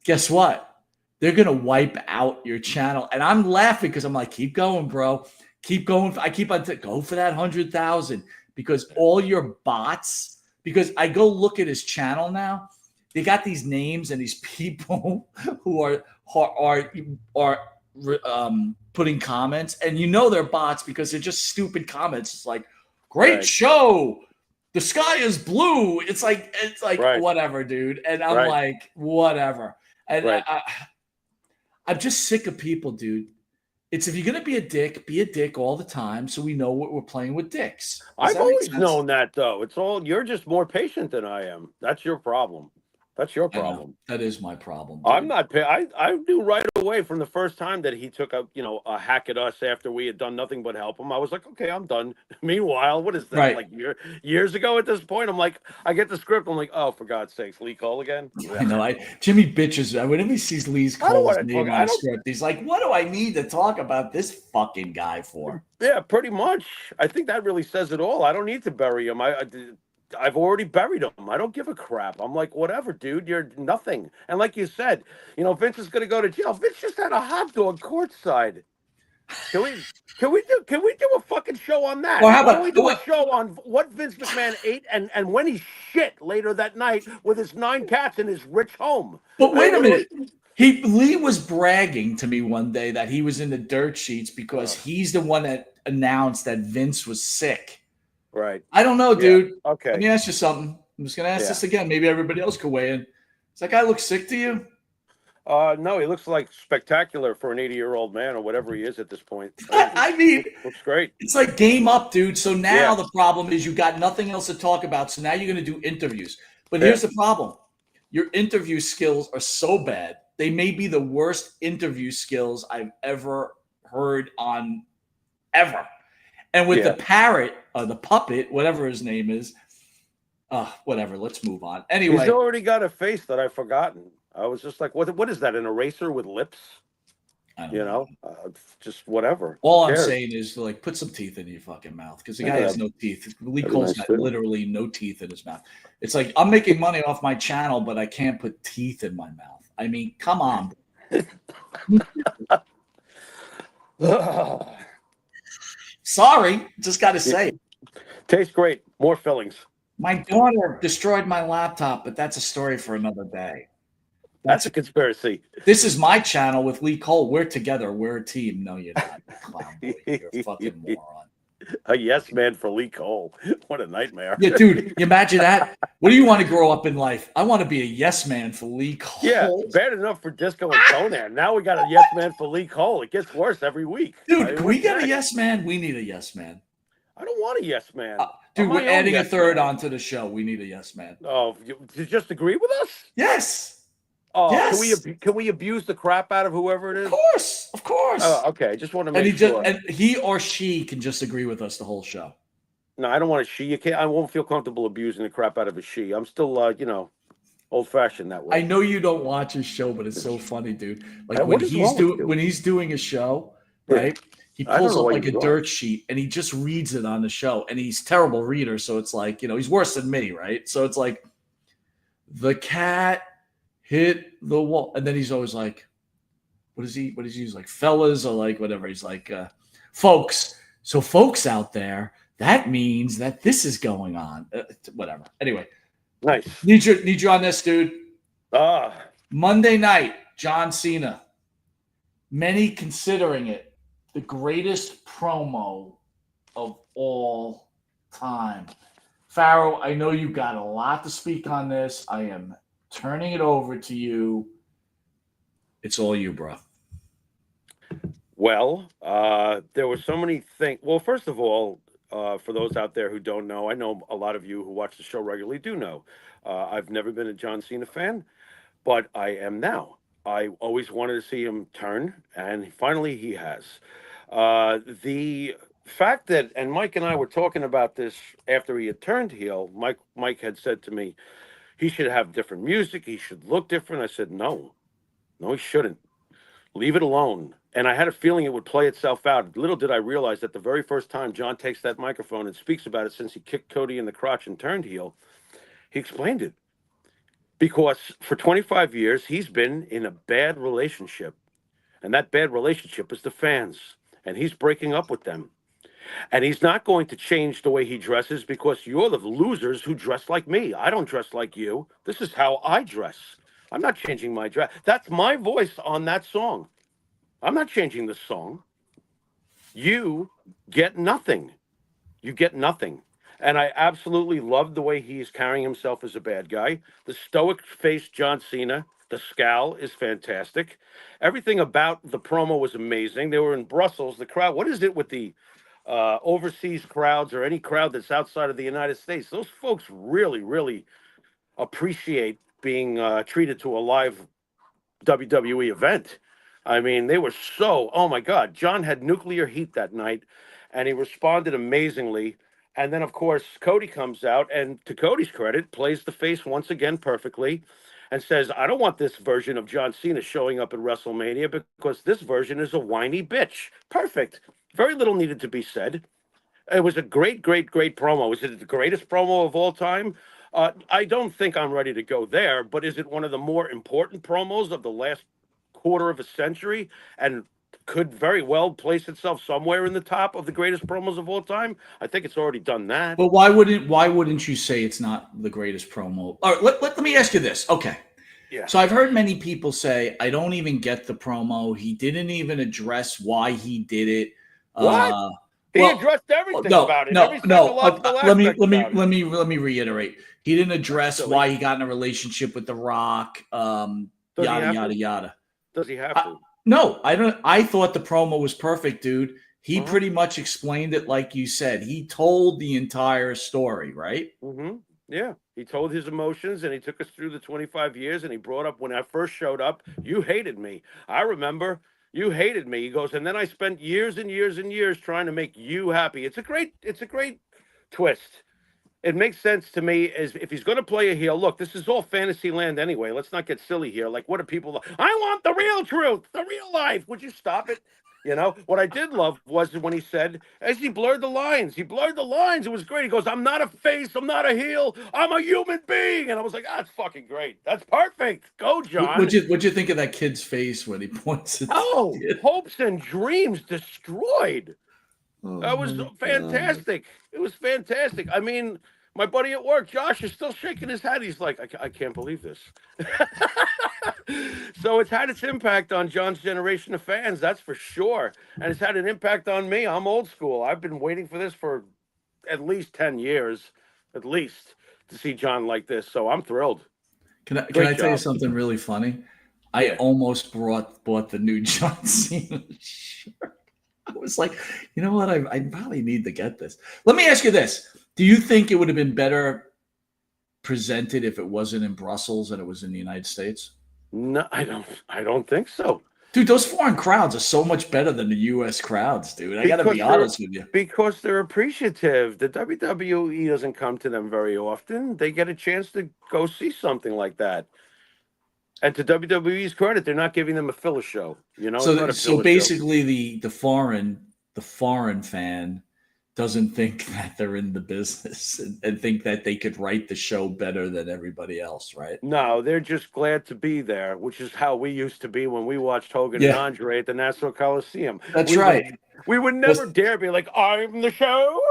guess what? They're going to wipe out your channel. And I'm laughing because I'm like, keep going, bro. Keep going. I keep on go for that 100,000 because all your bots, because I go look at his channel now. They got these names and these people who are putting comments, and you know they're bots because they're just stupid comments. It's like, great show. The sky is blue. It's like whatever, dude. And I'm like, whatever. And I'm just sick of people, dude. It's if you're gonna be a dick all the time, so we know what we're playing with dicks. I've always known that, though. It's all you're just more patient than I am. That's your problem. That's your problem. That is my problem. Dude. I'm not. I knew right away from the first time that he took a hack at us after we had done nothing but help him. I was like, okay, I'm done. Meanwhile, what is that? Right. Like years ago at this point, I'm like, I get the script. I'm like, oh, for God's sakes, Lee Cole again. I know. Jimmy bitches whenever he sees Lee's Cole's name on the script. He's like, what do I need to talk about this fucking guy for? Yeah, pretty much. I think that really says it all. I don't need to bury him. I've already buried him. I don't give a crap. I'm like, whatever, dude. You're nothing. And like you said, Vince is going to go to jail. Vince just had a hot dog courtside. Can we do a fucking show on that? Well, how about we do a show on what Vince McMahon ate and when he shit later that night with his 9 cats in his rich home? But wait a minute. Lee was bragging to me one day that he was in the dirt sheets because he's the one that announced that Vince was sick. Right. I don't know, dude. Yeah. Okay. Let me ask you something. I'm just going to ask this again. Maybe everybody else could weigh in. Does that guy look sick to you? No, he looks like spectacular for an 80-year-old man or whatever he is at this point. I mean, looks great. It's like game up, dude. So now the problem is you got nothing else to talk about. So now you're going to do interviews. But here's the problem. Your interview skills are so bad. They may be the worst interview skills I've ever heard on ever. And with the parrot, the puppet, whatever his name is, whatever. Let's move on. Anyway, he's already got a face that I've forgotten. I was just like, what is that? An eraser with lips? I don't know. Just whatever. All I'm saying is, like, put some teeth in your fucking mouth because the guy has no teeth. Lee Cole's got literally no teeth in his mouth. It's like I'm making money off my channel, but I can't put teeth in my mouth. I mean, come on. Sorry, just got to say it. Tastes great. More fillings. My daughter destroyed my laptop, but that's a story for another day. That's a conspiracy. This is my channel with Lee Cole. We're together. We're a team. No, you're not. Clown boy. You're a fucking moron. A yes man for Lee Cole. What a nightmare. Yeah, dude. You imagine that? What do you want to grow up in life? I want to be a yes man for Lee Cole. Yeah, bad enough for Disco and Conan. Now we got a yes man for Lee Cole. It gets worse every week. Dude, can we get a yes man? We need a yes man. I don't want a yes man. Dude, we're adding a third onto the show. We need a yes man. Oh, you just agree with us? Yes. Oh, yes. Can we abuse the crap out of whoever it is? Of course. Oh, okay. Just want to make sure. And he or she can just agree with us the whole show. No, I don't want a she. You can't. I won't feel comfortable abusing the crap out of a she. I'm still, old fashioned that way. I know you don't watch his show, but it's so funny, dude. Like when he's doing a show, right? He pulls up like a dirt sheet and he just reads it on the show. And he's a terrible reader, so it's like, he's worse than me, right? So it's like the cat hit the wall, and then he's always like, what is he use, like fellas or like whatever. He's like, folks. So folks out there, that means that this is going on. Whatever. Anyway, nice. Need you on this, dude. Monday night, John Cena. Many considering it the greatest promo of all time. Pharaoh, I know you got a lot to speak on this. I am turning it over to you. It's all you, bro. Well, there were so many things. Well, first of all, for those out there who don't know, I know a lot of you who watch the show regularly do know. I've never been a John Cena fan, but I am now. I always wanted to see him turn, and finally he has. The fact that, and Mike and I were talking about this after he had turned heel. Mike had said to me, he should have different music. He should look different. I said, no, he shouldn't. Leave it alone. And I had a feeling it would play itself out. Little did I realize that the very first time John takes that microphone and speaks about it since he kicked Cody in the crotch and turned heel, he explained it. Because for 25 years, he's been in a bad relationship. And that bad relationship is the fans. And he's breaking up with them. And he's not going to change the way he dresses because you're the losers who dress like me. I don't dress like you. This is how I dress. I'm not changing my dress. That's my voice on that song. I'm not changing the song. You get nothing. You get nothing. And I absolutely love the way he's carrying himself as a bad guy. The stoic face John Cena, the scowl is fantastic. Everything about the promo was amazing. They were in Brussels. The crowd, what is it with the overseas crowds or any crowd that's outside of the United States? Those folks really, really appreciate being treated to a live WWE event. I mean, they were so, oh my God, John had nuclear heat that night and he responded amazingly. And then, of course, Cody comes out and, to Cody's credit, plays the face once again perfectly and says, I don't want this version of John Cena showing up at WrestleMania because this version is a whiny bitch. Perfect. Very little needed to be said. It was a great, great, great promo. Is it the greatest promo of all time? I don't think I'm ready to go there, but is it one of the more important promos of the last quarter of a century and could very well place itself somewhere in the top of the greatest promos of all time? I think it's already done that. But why wouldn't you say it's not the greatest promo? All right, let me ask you this. Okay. Yeah. So I've heard many people say, I don't even get the promo. He didn't even address why he did it. What? He addressed everything about it. Every single logical aspect let me reiterate. He didn't address why he got in a relationship with The Rock. Yada yada. Does he have to? No, I don't. I thought the promo was perfect, dude. He pretty much explained it like you said. He told the entire story, right? Mm-hmm. Yeah. He told his emotions and he took us through the 25 years and he brought up when I first showed up, you hated me. I remember you hated me. He goes, and then I spent years and years and years trying to make you happy. It's a great twist. It makes sense to me as if he's going to play a heel. Look, this is all fantasy land anyway. Let's not get silly here. Like, what do people? I want the real truth, the real life. Would you stop it? You know, what I did love was when he said, as he blurred the lines. It was great. He goes, I'm not a face. I'm not a heel. I'm a human being. And I was like, that's fucking great. That's perfect. Go, John. What'd you think of that kid's face when he points at hopes and dreams destroyed. That was fantastic. God. It was fantastic. I mean, my buddy at work, Josh, is still shaking his head. He's like, I can't believe this. So it's had its impact on John's generation of fans, that's for sure. And it's had an impact on me. I'm old school. I've been waiting for this for at least 10 years, at least, to see John like this. So I'm thrilled. Can I tell you something really funny? I almost bought the new John Cena shirt. I was like, you know what? I probably need to get this. Let me ask you this. Do you think it would have been better presented if it wasn't in Brussels and it was in the United States? No, I don't think so. Dude, those foreign crowds are so much better than the U.S. crowds, dude. I got to be honest with you. Because they're appreciative. The WWE doesn't come to them very often. They get a chance to go see something like that. And to WWE's credit, they're not giving them a filler show. You know, so basically, the foreign fan doesn't think that they're in the business and think that they could write the show better than everybody else, right? No, they're just glad to be there, which is how we used to be when we watched Hogan and Andre at the Nassau Coliseum. That's right. We would never dare be like, I'm the show.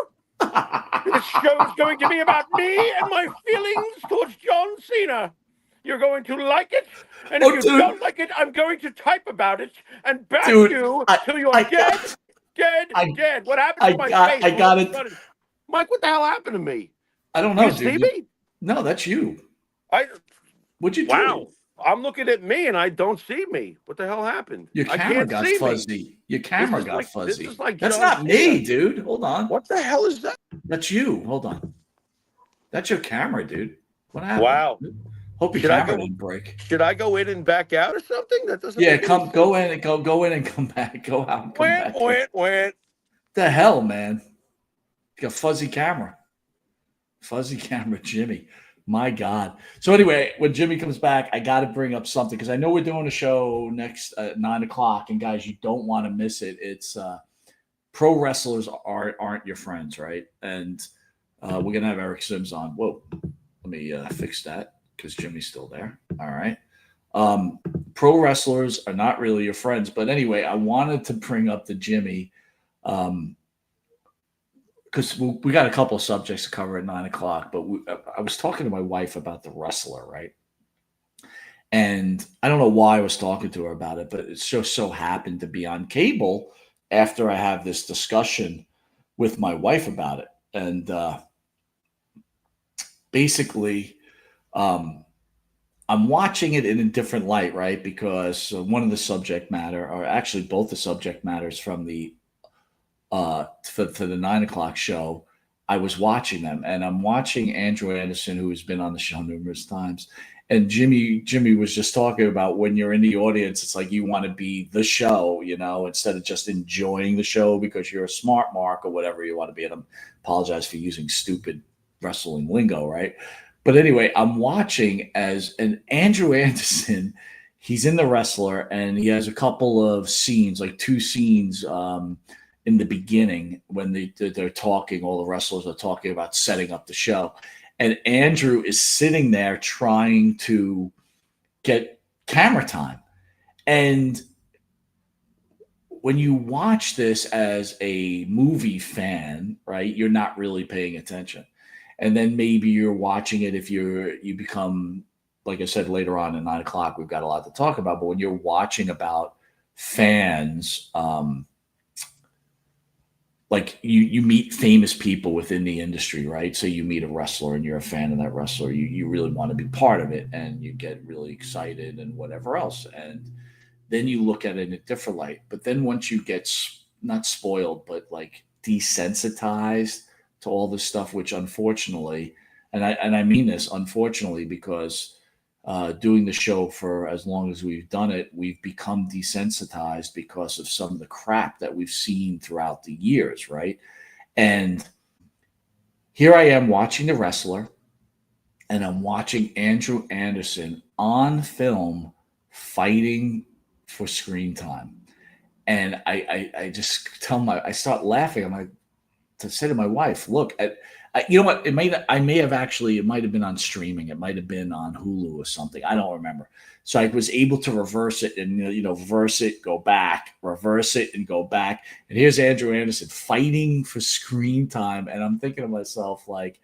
This show is going to be about me and my feelings towards John Cena. You're going to like it, and if you don't like it, I'm going to type about it and bash you till you're dead. What happened to my face? I got it. Mike, what the hell happened to me? I don't know, you see me? No, that's you. What'd you do? Wow. I'm looking at me, and I don't see me. What the hell happened? Your camera got fuzzy. Your camera got fuzzy. Like that's not me, dude. Hold on. What the hell is that? That's you. Hold on. That's your camera, dude. What happened? Wow. Hope your camera didn't break. Should I go in and back out or something? That doesn't. Yeah, go in and come back. Go out and come back. Went. The hell, man? Got fuzzy camera. Fuzzy camera, Jimmy. My God. So anyway, when Jimmy comes back, I got to bring up something because I know we're doing a show next at 9 o'clock, and guys, you don't want to miss it. It's pro wrestlers aren't your friends, right? And we're gonna have Eric Sims on. Whoa, let me fix that because Jimmy's still there. All right. Pro wrestlers are not really your friends, but anyway, I wanted to bring up the Jimmy. Because we got a couple of subjects to cover at 9 o'clock, but I was talking to my wife about the wrestler, right? And I don't know why I was talking to her about it, but it just so happened to be on cable after I have this discussion with my wife about it. And basically, I'm watching it in a different light, right? Because one of the subject matter, or actually both the subject matters from the for the 9 o'clock show, I was watching them, and I'm watching Andrew Anderson, who has been on the show numerous times, and Jimmy was just talking about when you're in the audience, it's like you want to be the show, you know, instead of just enjoying the show because you're a smart mark or whatever you want to be. And I apologize for using stupid wrestling lingo, right? But anyway, I'm watching as an Andrew Anderson. He's in The Wrestler, and he has a couple of scenes, like two scenes in the beginning when they're talking, all the wrestlers are talking about setting up the show. And Andrew is sitting there trying to get camera time. And when you watch this as a movie fan, right, you're not really paying attention. And then maybe you're watching it if you become, like I said, later on at 9 o'clock, we've got a lot to talk about. But when you're watching about fans, like you meet famous people within the industry, right? So you meet a wrestler and you're a fan of that wrestler. You really want to be part of it and you get really excited and whatever else. And then you look at it in a different light. But then once you get not spoiled, but like desensitized to all this stuff, which unfortunately, and I mean this unfortunately, because doing the show for as long as we've done it, we've become desensitized because of some of the crap that we've seen throughout the years, right? And here I am watching The Wrestler, and I'm watching Andrew Anderson on film fighting for screen time. And I just I start laughing. I'm like, to say to my wife, look, you know what? It might have been on streaming. It might have been on Hulu or something. I don't remember. So I was able to reverse it and, reverse it, go back, reverse it and go back. And here's Andrew Anderson fighting for screen time. And I'm thinking to myself, like,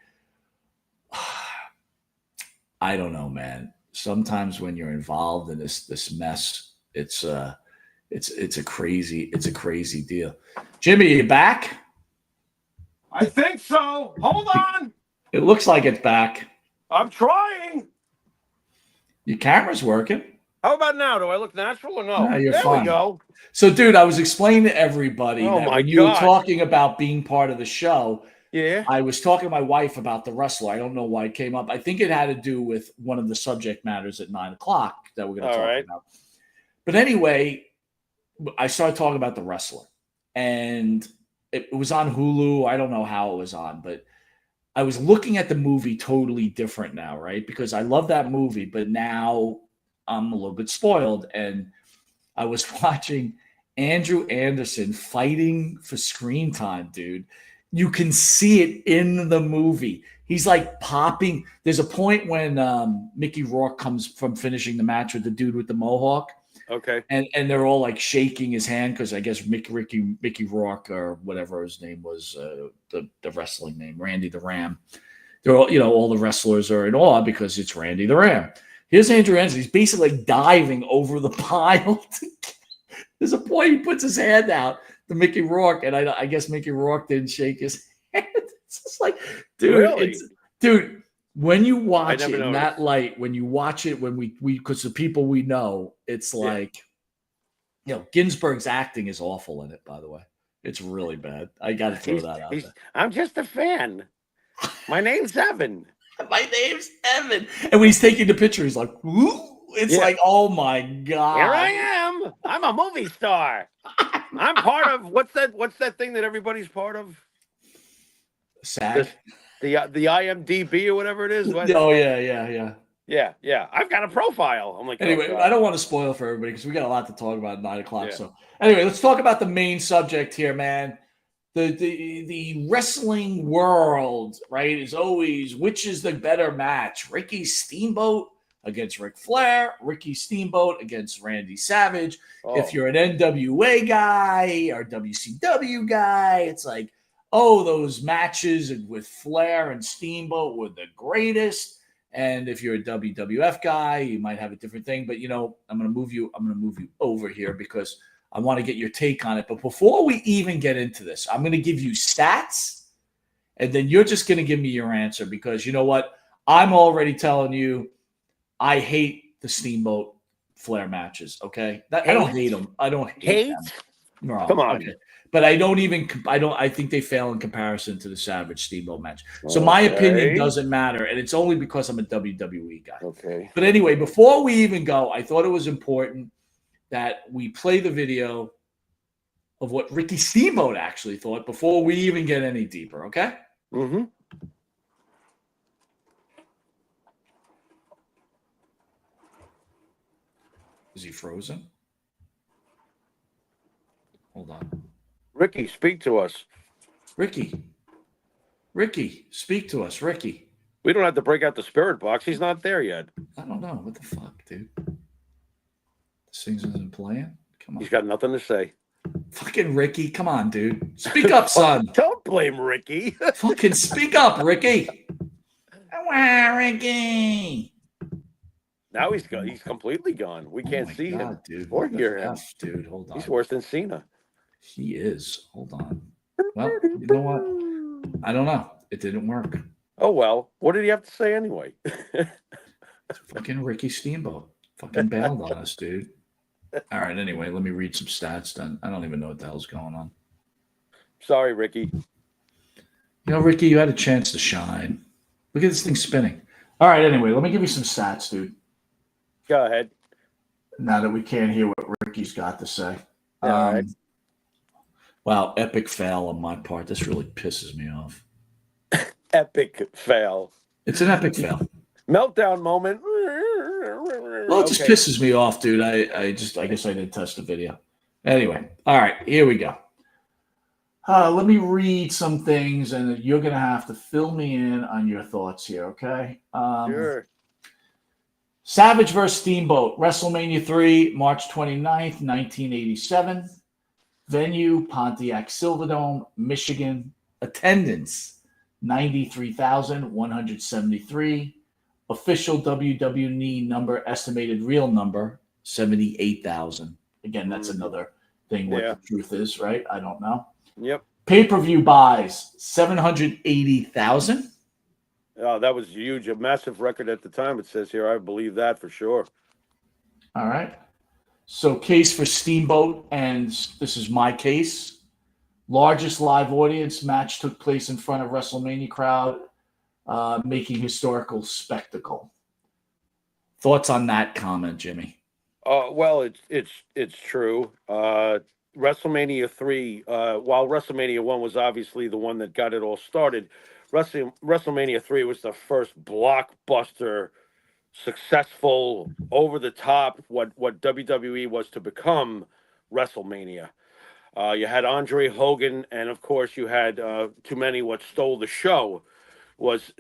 I don't know, man. Sometimes when you're involved in this mess, it's a crazy deal. Jimmy, are you back? I think so. Hold on. It looks like it's back. I'm trying. Your camera's working. How about now? Do I look natural or no? No, you're there fine. We go. So, dude, I was explaining to everybody Oh that my when you were God. talking about being part of the show, Yeah. I was talking to my wife about The Wrestler. I don't know why it came up. I think it had to do with one of the subject matters at 9 o'clock that we're going to talk about. But anyway, I started talking about The Wrestler. And it was on Hulu. I don't know how it was on, but I was looking at the movie totally different now, right? Because I love that movie, but now I'm a little bit spoiled. And I was watching Andrew Anderson fighting for screen time, dude. You can see it in the movie. He's like popping. There's a point when Mickey Rourke comes from finishing the match with the dude with the mohawk. Okay. And they're all like shaking his hand because I guess Mickey Rourke or whatever his name was, the wrestling name, Randy the Ram. They're all, all the wrestlers are in awe because it's Randy the Ram. Here's Andrew Anderson. He's basically like diving over the pile. There's a point he puts his hand out to Mickey Rourke, and I guess Mickey Rourke didn't shake his hand. It's just like, dude, Really? Dude. When you watch it in noticed. that light, when you watch it, when we because the people we know, it's like, Ginsburg's acting is awful in it, by the way. It's really bad. I got to throw that out there. I'm just a fan. My name's Evan. My name's Evan. And when he's taking the picture, he's like, ooh, it's like, oh my God. Here I am. I'm a movie star. I'm part of what's that thing that everybody's part of? SAG. The IMDb or whatever it is. What? Oh yeah. Yeah. I've got a profile. I'm like, Anyway, oh, I don't want to spoil for everybody because we got a lot to talk about at 9 o'clock. Yeah. So anyway, let's talk about the main subject here, man. The wrestling world, right, is always which is the better match? Ricky Steamboat against Ric Flair, Ricky Steamboat against Randy Savage. Oh. If you're an NWA guy or WCW guy, it's like, oh, those matches with Flair and Steamboat were the greatest. And if you're a WWF guy, you might have a different thing. But I'm gonna move you over here because I want to get your take on it. But before we even get into this, I'm gonna give you stats, and then you're just gonna give me your answer because you know what? I'm already telling you I hate the Steamboat Flair matches. Okay, I don't hate them. I don't hate them. No, Come on. Okay. But I think they fail in comparison to the Savage Steamboat match. So my opinion doesn't matter. And it's only because I'm a WWE guy. Okay. But anyway, before we even go, I thought it was important that we play the video of what Ricky Steamboat actually thought before we even get any deeper. Okay. Mm-hmm. Is he frozen? Hold on. Ricky, speak to us. Ricky, speak to us, Ricky. We don't have to break out the spirit box. He's not there yet. I don't know. What the fuck, dude? This thing isn't playing? Come on. He's got nothing to say. Fucking Ricky. Come on, dude. Speak up, son. Don't blame Ricky. Fucking speak up, Ricky. Ricky. Now he's gone. He's completely gone. We can't see him. Dude. Or hear him. Dude, hold on. He's worse than Cena. He is. Hold on. Well, you know what? I don't know. It didn't work. Oh, well. What did he have to say anyway? Fucking Ricky Steamboat. Fucking bailed on us, dude. All right, anyway, let me read some stats then. I don't even know what the hell's going on. Sorry, Ricky. Ricky, you had a chance to shine. Look at this thing spinning. All right, anyway, let me give you some stats, dude. Go ahead. Now that we can't hear what Ricky's got to say. All right. Wow, epic fail on my part. This really pisses me off. Epic fail. It's an epic fail. Meltdown moment. Well, it just pisses me off, dude. I guess I didn't test the video. Anyway, all right, here we go. Let me read some things, and you're going to have to fill me in on your thoughts here, okay? Sure. Savage vs. Steamboat, WrestleMania III, March 29th, 1987. Venue, Pontiac Silverdome, Michigan. Attendance, 93,173. Official WWE number, estimated real number, 78,000. Again, that's another thing what the truth is, right? I don't know. Yep. Pay-per-view buys, 780,000. Oh, that was huge. A massive record at the time, it says here. I believe that for sure. All right. So case for Steamboat, and this is my case. Largest live audience match took place in front of WrestleMania crowd, making historical spectacle. Thoughts on that comment, Jimmy? Well, it's true. WrestleMania 3, while WrestleMania 1 was obviously the one that got it all started, WrestleMania 3 was the first blockbuster, successful, over the top, what WWE was to become WrestleMania. You had Andre Hogan, and of course you had too many. What stole the show was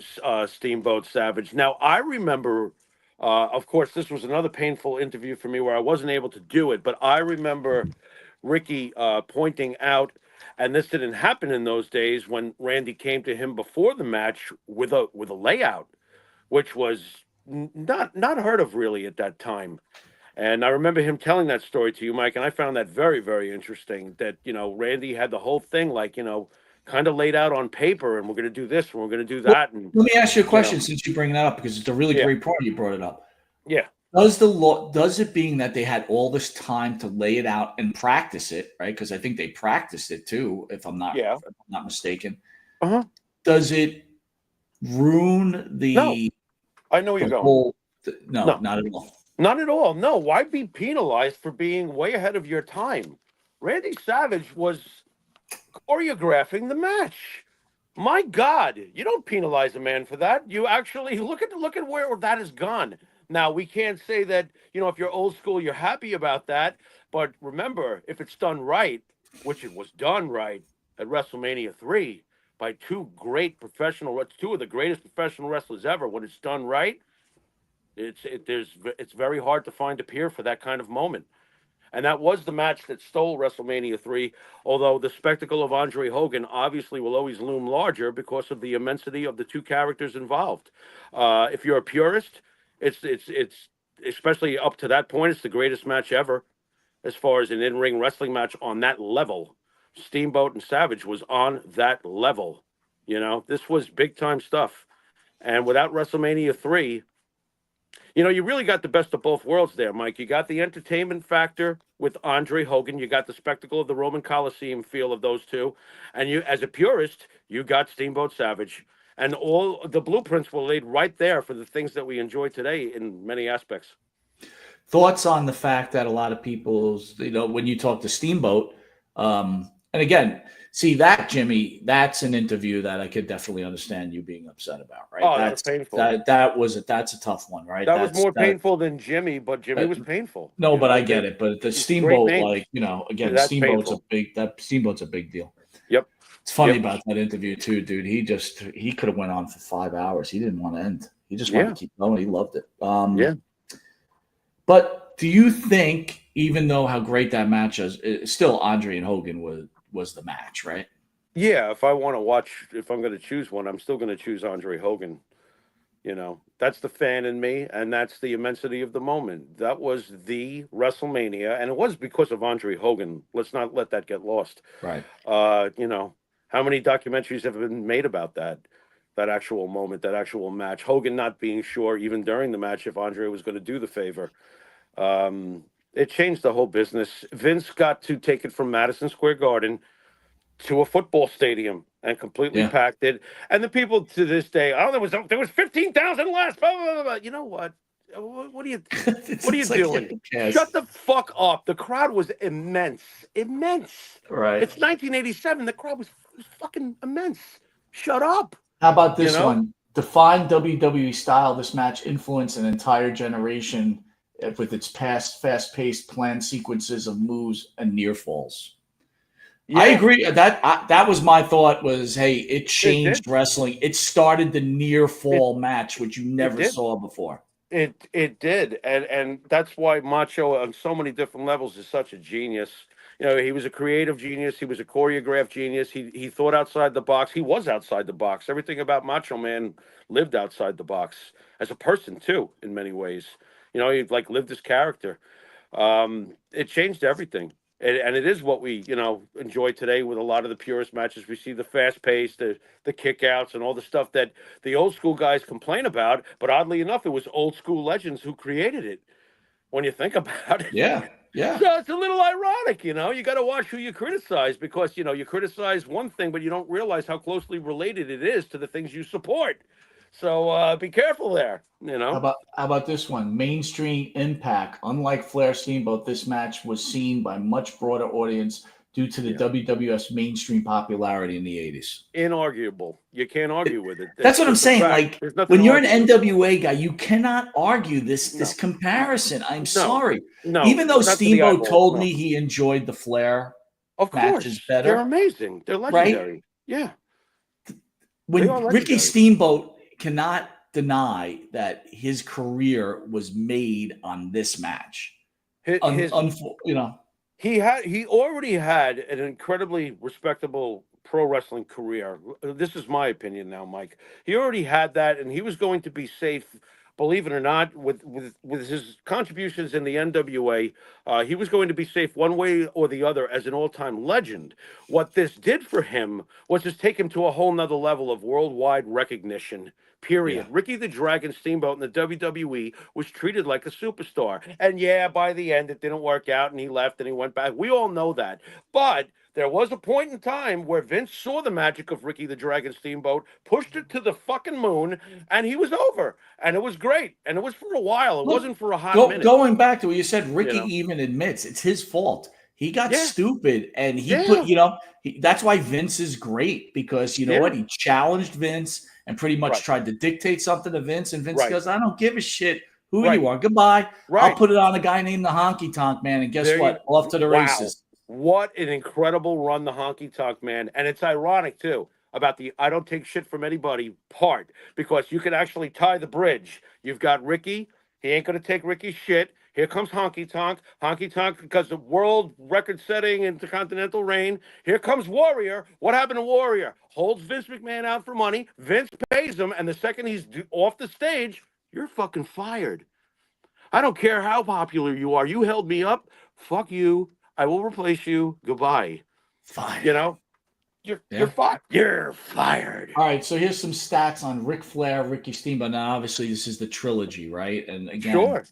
Steamboat Savage. Now I remember, of course, this was another painful interview for me where I wasn't able to do it, but I remember Ricky pointing out, and this didn't happen in those days, when Randy came to him before the match with a layout, which was not heard of really at that time. And I remember him telling that story to you, Mike, and I found that very, very interesting, that, Randy had the whole thing kind of laid out on paper, and we're going to do this and we're going to do that. And let me ask you a question since you bring that up, because it's a really great point you brought it up. Yeah. Does it being that they had all this time to lay it out and practice it, right? Because I think they practiced it too, if I'm not mistaken. Uh-huh. Does it ruin the? No. I know where you're going. No, not at all. Not at all. No. Why be penalized for being way ahead of your time? Randy Savage was choreographing the match. My God, you don't penalize a man for that. You actually look at where that has gone. Now, we can't say that, if you're old school, you're happy about that. But remember, if it's done right, which it was done right at WrestleMania III by two of the greatest professional wrestlers ever, when it's done right, it's very hard to find a peer for that kind of moment. And that was the match that stole WrestleMania III, although the spectacle of Andre Hogan obviously will always loom larger because of the immensity of the two characters involved. If you're a purist, it's especially up to that point, it's the greatest match ever as far as an in-ring wrestling match on that level. Steamboat and Savage was on that level. This was big-time stuff. And without WrestleMania III, you really got the best of both worlds there, Mike. You got the entertainment factor with Andre Hogan. You got the spectacle of the Roman Coliseum feel of those two. And you, as a purist, you got Steamboat Savage. And all the blueprints were laid right there for the things that we enjoy today in many aspects. Thoughts on the fact that a lot of people's, when you talk to Steamboat, and again, see that, Jimmy, that's an interview that I could definitely understand you being upset about, right? Oh, that's painful. That's a tough one, right? That's more painful than Jimmy, but Jimmy was painful. No, but I get it. But the Steamboat, again, Steamboat's Steamboat's a big deal. Yep. It's funny about that interview too, dude. He could have went on for 5 hours. He didn't want to end. He just wanted to keep going. He loved it. But do you think, even though how great that match is, still Andre and Hogan was the match, right? Yeah, if I want to watch, if I'm going to choose one, I'm still going to choose Andre Hogan. That's the fan in me, and that's the immensity of the moment. That was the WrestleMania, and it was because of Andre Hogan. Let's not let that get lost. Right. How many documentaries have been made about that actual moment, that actual match? Hogan not being sure, even during the match, if Andre was going to do the favor. It changed the whole business. Vince got to take it from Madison Square Garden to a football stadium and completely packed it. And the people to this day, there was 15,000 less. Blah, blah, blah, blah. You know what? What are you doing? Shut the fuck up. The crowd was immense. Right. It's 1987. The crowd was fucking immense. Shut up. How about this one? Define WWE style. This match influenced an entire generation with its past fast-paced planned sequences of moves and near falls. I agree. That was my thought was, hey, it changed wrestling. It started the near fall match, which you never saw before. It did. And that's why Macho on so many different levels is such a genius. He was a creative genius. He was a choreographed genius. He thought outside the box. He was outside the box. Everything about Macho Man lived outside the box as a person too, in many ways. He lived his character. It changed everything. And it is what we, enjoy today with a lot of the purest matches. We see the fast pace, the kickouts, and all the stuff that the old school guys complain about. But oddly enough, it was old school legends who created it. When you think about it, yeah. So it's a little ironic, You got to watch who you criticize because you criticize one thing, but you don't realize how closely related it is to the things you support. So be careful there. How about this one? Mainstream impact. Unlike Flair Steamboat, this match was seen by much broader audience due to the WWF's mainstream popularity in the 80s. Inarguable. You can't argue with it. That's what I'm saying. Like, when you're an NWA guy, you cannot argue this comparison. I'm sorry. No. Even though Steamboat told me he enjoyed the Flair matches better. They're amazing. They're legendary. Right? Yeah. When Ricky Steamboat cannot deny that his career was made on this match. He already had an incredibly respectable pro wrestling career. This is my opinion now, Mike. He already had that, and he was going to be safe. Believe it or not, with his contributions in the NWA, he was going to be safe one way or the other as an all-time legend. What this did for him was just take him to a whole nother level of worldwide recognition, period. Yeah. Ricky the Dragon Steamboat in the WWE was treated like a superstar. And by the end, it didn't work out, and he left, and he went back. We all know that. But there was a point in time where Vince saw the magic of Ricky the Dragon Steamboat, pushed it to the fucking moon, and he was over. And it was great. And it was for a while. It wasn't for a hot minute. Going back to what you said, Ricky even admits it's his fault. He got Yeah. stupid, and he Yeah. put, that's why Vince is great, because you know what? He challenged Vince and pretty much tried to dictate something to Vince, and Vince goes, I don't give a shit who you are. Goodbye. I'll put it on a guy named the Honky Tonk Man, and guess what? Off to the races. What an incredible run the Honky Tonk Man. And it's ironic, too, about the I don't take shit from anybody part, because you can actually tie the bridge. You've got Ricky. He ain't going to take Ricky's shit. Here comes Honky Tonk. Honky Tonk, because the world record-setting intercontinental reign. Here comes Warrior. What happened to Warrior? Holds Vince McMahon out for money. Vince pays him, and the second he's off the stage, you're fucking fired. I don't care how popular you are. You held me up. Fuck you. I will replace you. Goodbye. Fine. You're fired. You're fired. All right, so here's some stats on Ric Flair, Ricky Steamboat. Now, obviously, this is the trilogy, right? And again, sure.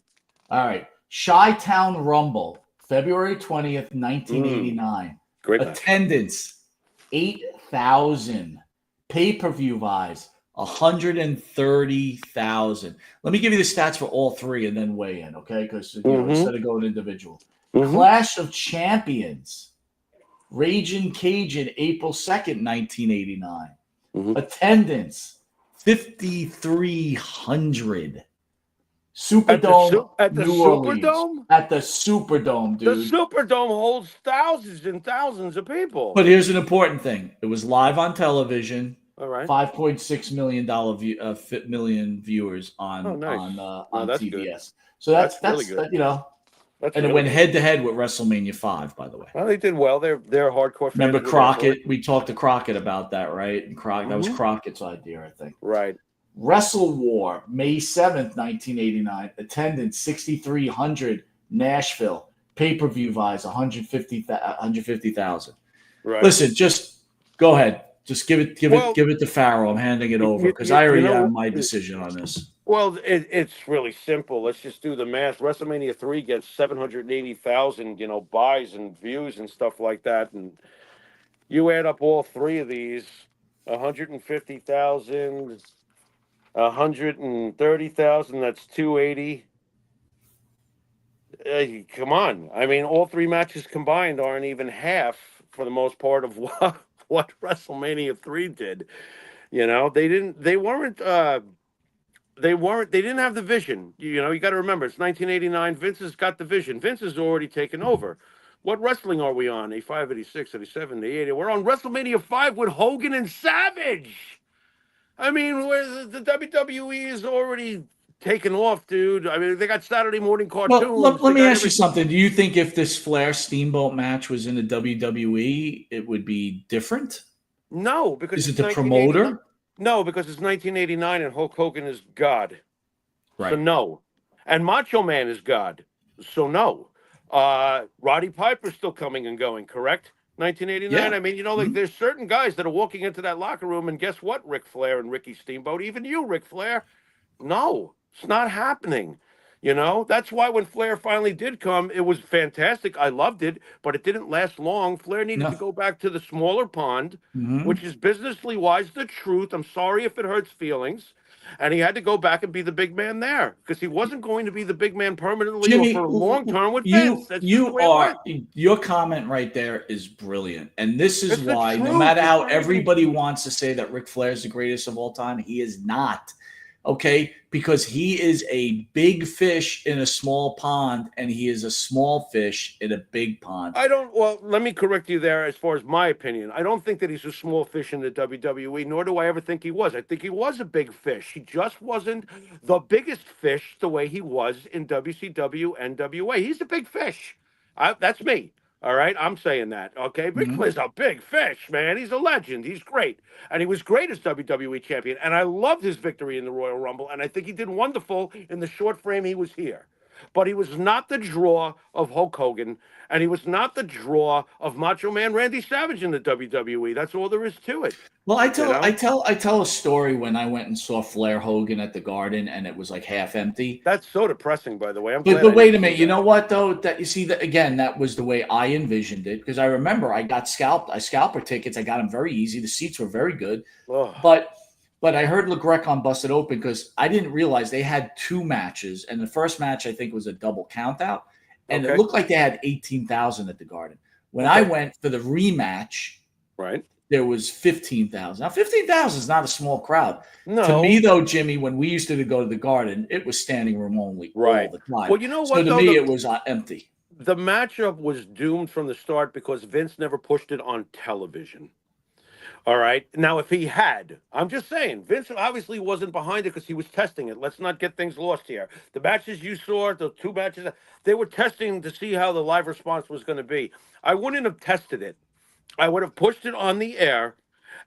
All right, Chi-Town Rumble, February 20th, 1989. Great attendance, 8,000. Pay-per-view buys, 130,000. Let me give you the stats for all three and then weigh in, okay? Because instead of going individual. Clash of Champions, Ragin' Cajun, April 2nd, 1989. Attendance, 5,300. Superdome at the New Orleans. Superdome? At the Superdome, dude. The Superdome holds thousands and thousands of people. But here's an important thing. It was live on television. All right. $5.6 million viewers on TBS. Good. So that's really good. And it went head to head with WrestleMania 5, by the way. Well, they did well. They're hardcore fans. Remember Crockett? We talked to Crockett about that, right? And that was Crockett's idea, I think. Right. Wrestle War, May 7th, 1989. Attendance 6,300. Nashville. Pay-per-view buys 150,000. Right. Listen, just go ahead. Just give it to Farrell. I'm handing it over because I already have my decision on this. Well, it's really simple. Let's just do the math. WrestleMania 3 gets 780,000, buys and views and stuff like that. And you add up all three of these, 150,000, 130,000, that's 280. Come on. I mean, all three matches combined aren't even half, for the most part, of what WrestleMania 3 did. They didn't have the vision. You got to remember, it's 1989. Vince has got the vision. Vince has already taken over. What wrestling are we on? 85, 86, 87, 80. We're on WrestleMania 5 with Hogan and Savage. I mean, where the WWE is already taken off, dude. I mean, they got Saturday morning cartoons. Well, let me ask you something. Do you think if this Flair Steamboat match was in the WWE, it would be different? No, because is it the promoter? No, because it's 1989 and Hulk Hogan is God. Right. So no. And Macho Man is God. So no. Roddy Piper's still coming and going, correct? 1989. Yeah. I mean, there's certain guys that are walking into that locker room, and guess what? Ric Flair and Ricky Steamboat, even you, Ric Flair. No, it's not happening. That's why when Flair finally did come, it was fantastic. I loved it, but it didn't last long. Flair needed to go back to the smaller pond, which is businessly wise, the truth. I'm sorry if it hurts feelings. And he had to go back and be the big man there because he wasn't going to be the big man permanently Jimmy, or for long term with Vince. Your comment right there is brilliant. And this is why, no matter how everybody wants to say that Ric Flair is the greatest of all time, he is not. Okay, because he is a big fish in a small pond, and he is a small fish in a big pond. Well, let me correct you there as far as my opinion. I don't think that he's a small fish in the WWE, nor do I ever think he was. I think he was a big fish. He just wasn't the biggest fish the way he was in WCW, NWA. He's a big fish. That's me. All right, I'm saying that, okay? Ric Flair's a big fish, man. He's a legend. He's great. And he was great as WWE champion. And I loved his victory in the Royal Rumble. And I think he did wonderful in the short frame he was here. But he was not the draw of Hulk Hogan. And he was not the draw of Macho Man Randy Savage in the WWE. That's all there is to it. Well, I tell a story when I went and saw Flair Hogan at the Garden, and it was like half empty. That's so depressing, by the way. But wait a minute. You know what though? That you see that again. That was the way I envisioned it because I remember I got scalped. I scalper tickets. I got them very easy. The seats were very good. Ugh. But I heard LeGrec on Busted Open because I didn't realize they had two matches, and the first match I think was a double countout. and it looked like they had 18,000 at the Garden. When I went for the rematch, right, there was 15,000. Now, 15,000 is not a small crowd. No. To me, though, Jimmy, when we used to go to the Garden, it was standing room only all the time. Well, you know so what? to though, me, it was empty. The matchup was doomed from the start because Vince never pushed it on television. All right. Now, if he had, I'm just saying, Vince obviously wasn't behind it because he was testing it. Let's not get things lost here. The matches you saw, the 2 matches, they were testing to see how the live response was going to be. I wouldn't have tested it. I would have pushed it on the air,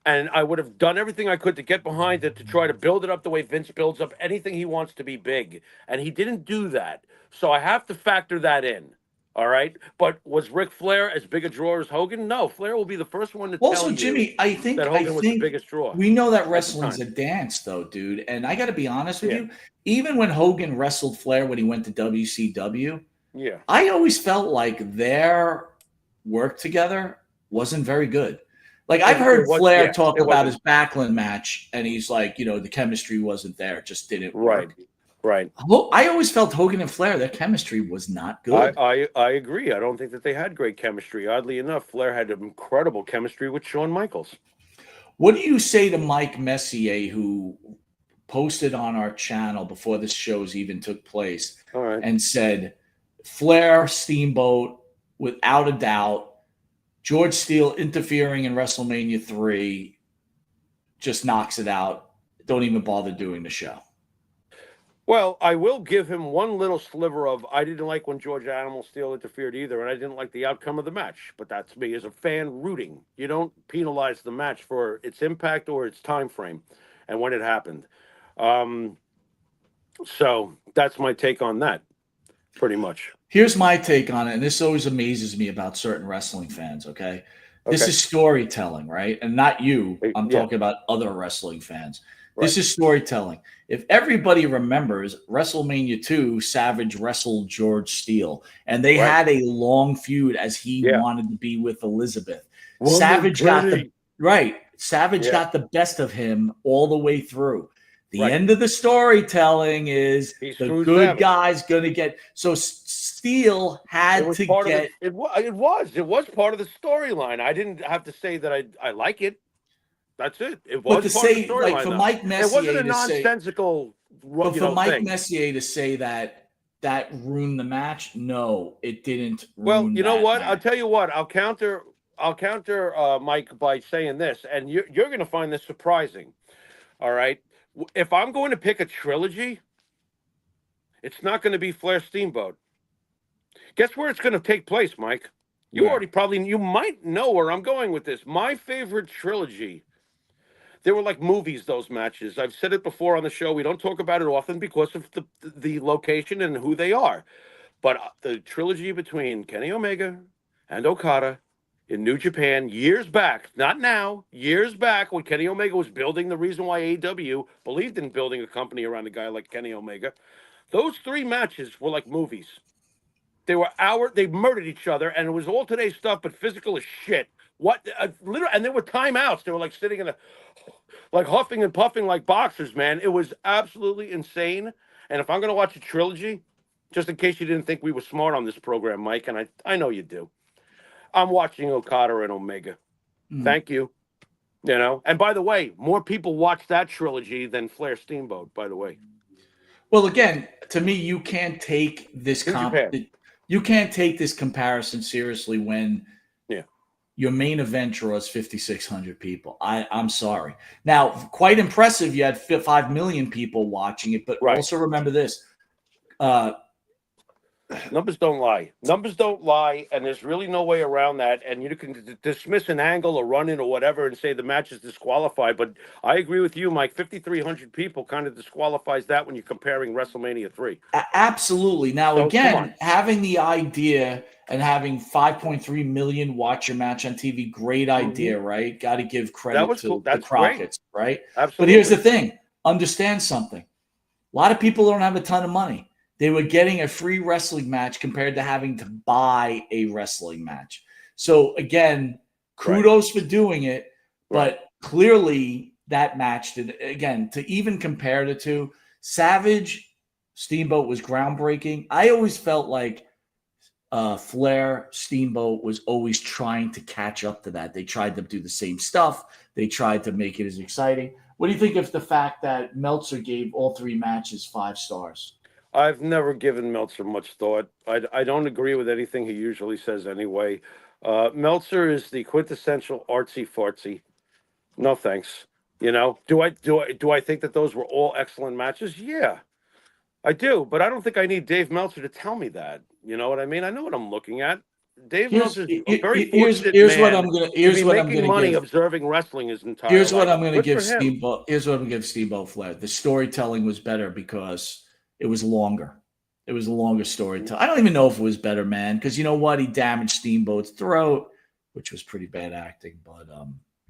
and I would have done everything I could to get behind it to try to build it up the way Vince builds up anything he wants to be big. And he didn't do that. So I have to factor that in. All right. But was Ric Flair as big a draw as Hogan? No. Flair will be the first one to tell you Jimmy, I think that Hogan was the biggest draw. We know that wrestling's a dance, though, dude. And I got to be honest with you. Even when Hogan wrestled Flair when he went to WCW, I always felt like their work together wasn't very good. Like, I've heard Flair talk about his Backlund match, and he's like, the chemistry wasn't there. It just didn't work. Right. I always felt Hogan and Flair, their chemistry was not good. I agree. I don't think that they had great chemistry. Oddly enough, Flair had incredible chemistry with Shawn Michaels. What do you say to Mike Messier, who posted on our channel before the shows even took place and said, Flair, Steamboat, without a doubt, George Steele interfering in WrestleMania 3 just knocks it out. Don't even bother doing the show. Well, I will give him one little sliver of I didn't like when George Animal Steel interfered either, and I didn't like the outcome of the match. But that's me as a fan rooting. You don't penalize the match for its impact or its time frame and when it happened. So that's my take on that, pretty much. Here's my take on it, and this always amazes me about certain wrestling fans, okay? This is storytelling, right? And not you. I'm talking about other wrestling fans. Right. This is storytelling. If everybody remembers WrestleMania 2, Savage wrestled George Steele, and they had a long feud as he wanted to be with Elizabeth. Savage got got the best of him all the way through. The end of the storytelling is the good guy's going to get. So Steele had to get. It was part of the storyline. I didn't have to say that I like it. That's it. It was part of the storyline. Like for Mike Messier, it wasn't a nonsensical. But for Mike Messier to say that ruined the match, no, it didn't. Well, you know what? Match. I'll tell you what. I'll counter Mike by saying this, and you're going to find this surprising. All right, if I'm going to pick a trilogy, it's not going to be Flair Steamboat. Guess where it's going to take place, Mike? You might know where I'm going with this. My favorite trilogy. They were like movies, those matches. I've said it before on the show. We don't talk about it often because of the location and who they are. But the trilogy between Kenny Omega and Okada in New Japan years back, not now, years back when Kenny Omega was building the reason why AEW believed in building a company around a guy like Kenny Omega, those 3 matches were like movies. They murdered each other, and it was all today's stuff, but physical as shit. Literally, and there were timeouts. They were like sitting like huffing and puffing like boxers, man. It was absolutely insane. And if I'm going to watch a trilogy, just in case you didn't think we were smart on this program, Mike, and I know you do, I'm watching Okada and Omega. Thank you. And by the way, more people watch that trilogy than Flair Steamboat, by the way. Well, again, to me, you can't take this comparison seriously when your main event draws 5,600 people. I'm sorry. Now, quite impressive. You had 5 million people watching it, but also remember this. Numbers don't lie. Numbers don't lie, and there's really no way around that. And you can dismiss an angle or run in or whatever and say the match is disqualified. But I agree with you, Mike. 5,300 people kind of disqualifies that when you're comparing WrestleMania 3. Absolutely. Now, again, having the idea and having 5.3 million watch your match on TV, great idea, right? Got to give credit to the Crockett's, right? Absolutely. But here's the thing. Understand something. A lot of people don't have a ton of money. They were getting a free wrestling match compared to having to buy a wrestling match. So, again, kudos for doing it. But clearly that match did, again, to even compare the two, Savage Steamboat was groundbreaking. I always felt like Flair, Steamboat was always trying to catch up to that. They tried to do the same stuff. They tried to make it as exciting. What do you think of the fact that Meltzer gave all 3 matches 5 stars? I've never given Meltzer much thought. I don't agree with anything he usually says anyway. Meltzer is the quintessential artsy fartsy. No thanks. Do I think that those were all excellent matches? Yeah, I do. But I don't think I need Dave Meltzer to tell me that. You know what I mean? I know what I'm looking at. Dave Meltzer's a very fortunate here's man what I'm gonna here's to be what I'm making gonna money give. observing wrestling his entire Here's what life. I'm gonna Good give for him. Steamboat. Here's what I'm gonna give Steamboat Flair. The storytelling was better because it was longer. It was a longer storytelling. I don't even know if it was better, man, because you know what? He damaged Steamboat's throat, which was pretty bad acting. But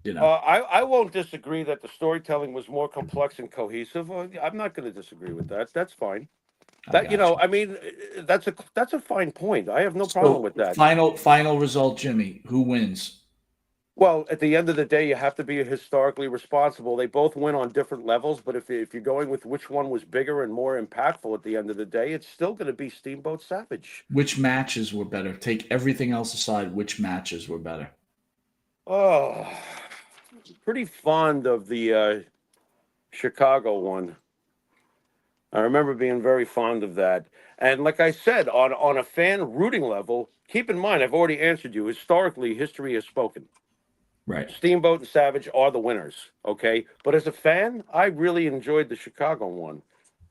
I won't disagree that the storytelling was more complex and cohesive. I'm not going to disagree with that. That's fine. I mean, that's a fine point. I have no problem with that. Final result, Jimmy. Who wins? Well, at the end of the day, you have to be historically responsible. They both win on different levels, but if you're going with which one was bigger and more impactful at the end of the day, it's still going to be Steamboat Savage. Which matches were better? Take everything else aside. Which matches were better? Oh, pretty fond of the Chicago one. I remember being very fond of that. And like I said, on a fan rooting level, keep in mind, I've already answered you. Historically, history has spoken. Right. Steamboat and Savage are the winners, okay? But as a fan, I really enjoyed the Chicago one.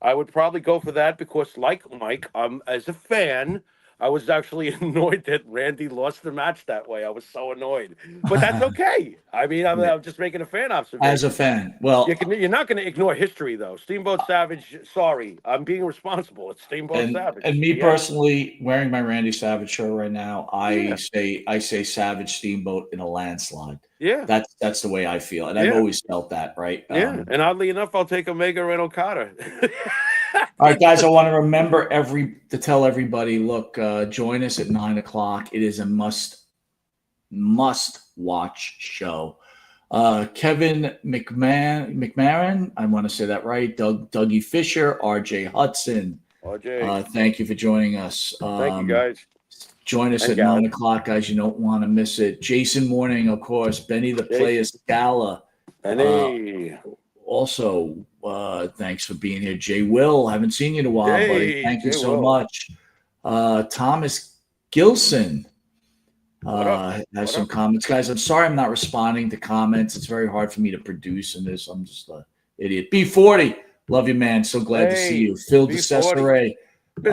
I would probably go for that because, like Mike, as a fan, I was actually annoyed that Randy lost the match that way. I was so annoyed. But that's okay. I mean, I'm just making a fan observation. As a fan. Well, you're not going to ignore history, though. Steamboat Savage, sorry. I'm being responsible. It's Steamboat Savage. And me personally, wearing my Randy Savage shirt right now, I say Savage Steamboat in a landslide. Yeah. That's the way I feel. And I've always felt that, right? Yeah. And oddly enough, I'll take Omega and Okada. All right, guys, I want to remember to tell everybody, look, join us at 9:00. It is a must watch show. Kevin McMahon, I want to say that right. Dougie Fisher, RJ Hudson. RJ. Thank you for joining us. Thank you, guys. Join us at 9:00, guys. You don't want to miss it. Jason Morning, of course. Benny the Player Scala. Benny. Also, thanks for being here. Jay Will, haven't seen you in a while, buddy. Thank you so much. Thomas Gilson has some comments. Guys, I'm sorry I'm not responding to comments. It's very hard for me to produce in this. I'm just an idiot. B40, love you, man. So glad to see you. Phil DeCesare.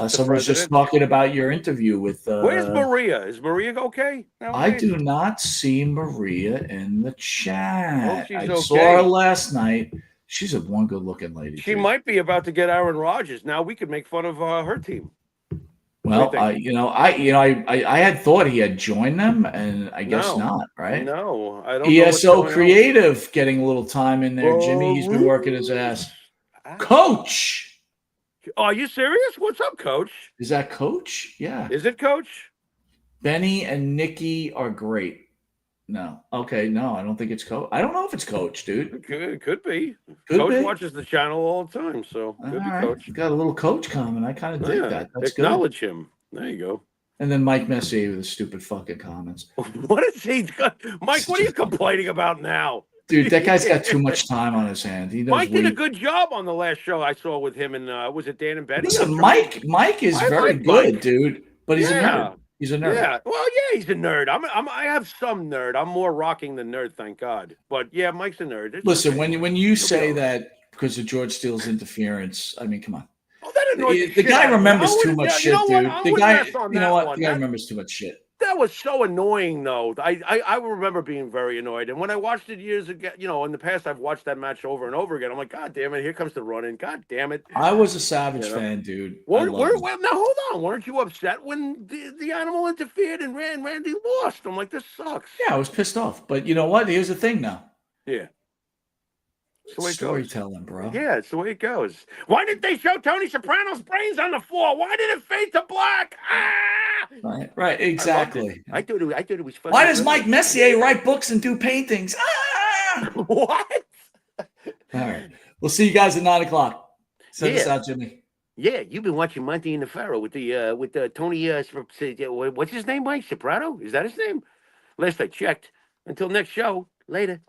Someone's just talking about your interview with. Where's Maria? Is Maria okay? I do not see Maria in the chat. I saw her last night. She's a one good-looking lady. She might be about to get Aaron Rodgers. Now we could make fun of her team. Well, I had thought he had joined them, and I guess not. Right? No, I don't. ESO Creative getting a little time in there. Jimmy, he's been working his ass. Coach. Are you serious? What's up, Coach? Is that Coach? Yeah. Is it Coach? Benny and Nikki are great. No. Okay. No, I don't think it's Coach. I don't know if it's Coach, dude. Could be. Coach watches the channel all the time, so could be Coach. You got a little Coach comment. I kind of dig that. That's acknowledge him. There you go. And then Mike Messier with his stupid fucking comments. What is he? Mike, what are you complaining about now? Dude, that guy's got too much time on his hand. Mike did a good job on the last show I saw with him, and was it Dan and Betty? Listen, Mike is very good, dude. But he's a nerd. He's a nerd. Yeah, well, yeah, he's a nerd. I have some nerd. I'm more rocking than nerd, thank God. But yeah, Mike's a nerd. Listen, when you say that because of George Steele's interference, I mean, come on. Oh, that annoys the guy remembers too much shit, dude. The guy, you know what? The guy remembers too much shit. That was so annoying, though. I remember being very annoyed. And when I watched it years ago, in the past, I've watched that match over and over again. I'm like, God damn it, here comes the run-in. God damn it. I was a Savage fan, dude. Now, hold on. Weren't you upset when the animal interfered and Randy lost? I'm like, this sucks. Yeah, I was pissed off. But you know what? Here's the thing now. Yeah. Storytelling, bro. Yeah, it's the way it goes. Why didn't they show Tony Soprano's brains on the floor? Why did it fade to black? Right, exactly. I thought it was funny. Why does Mike Messier write books and do paintings? What? All right. We'll see you guys at 9:00. Send us out, Jimmy. Yeah, you've been watching Monty and the Pharaoh with the Tony. What's his name, Mike Soprano? Is that his name? Last I checked. Until next show. Later.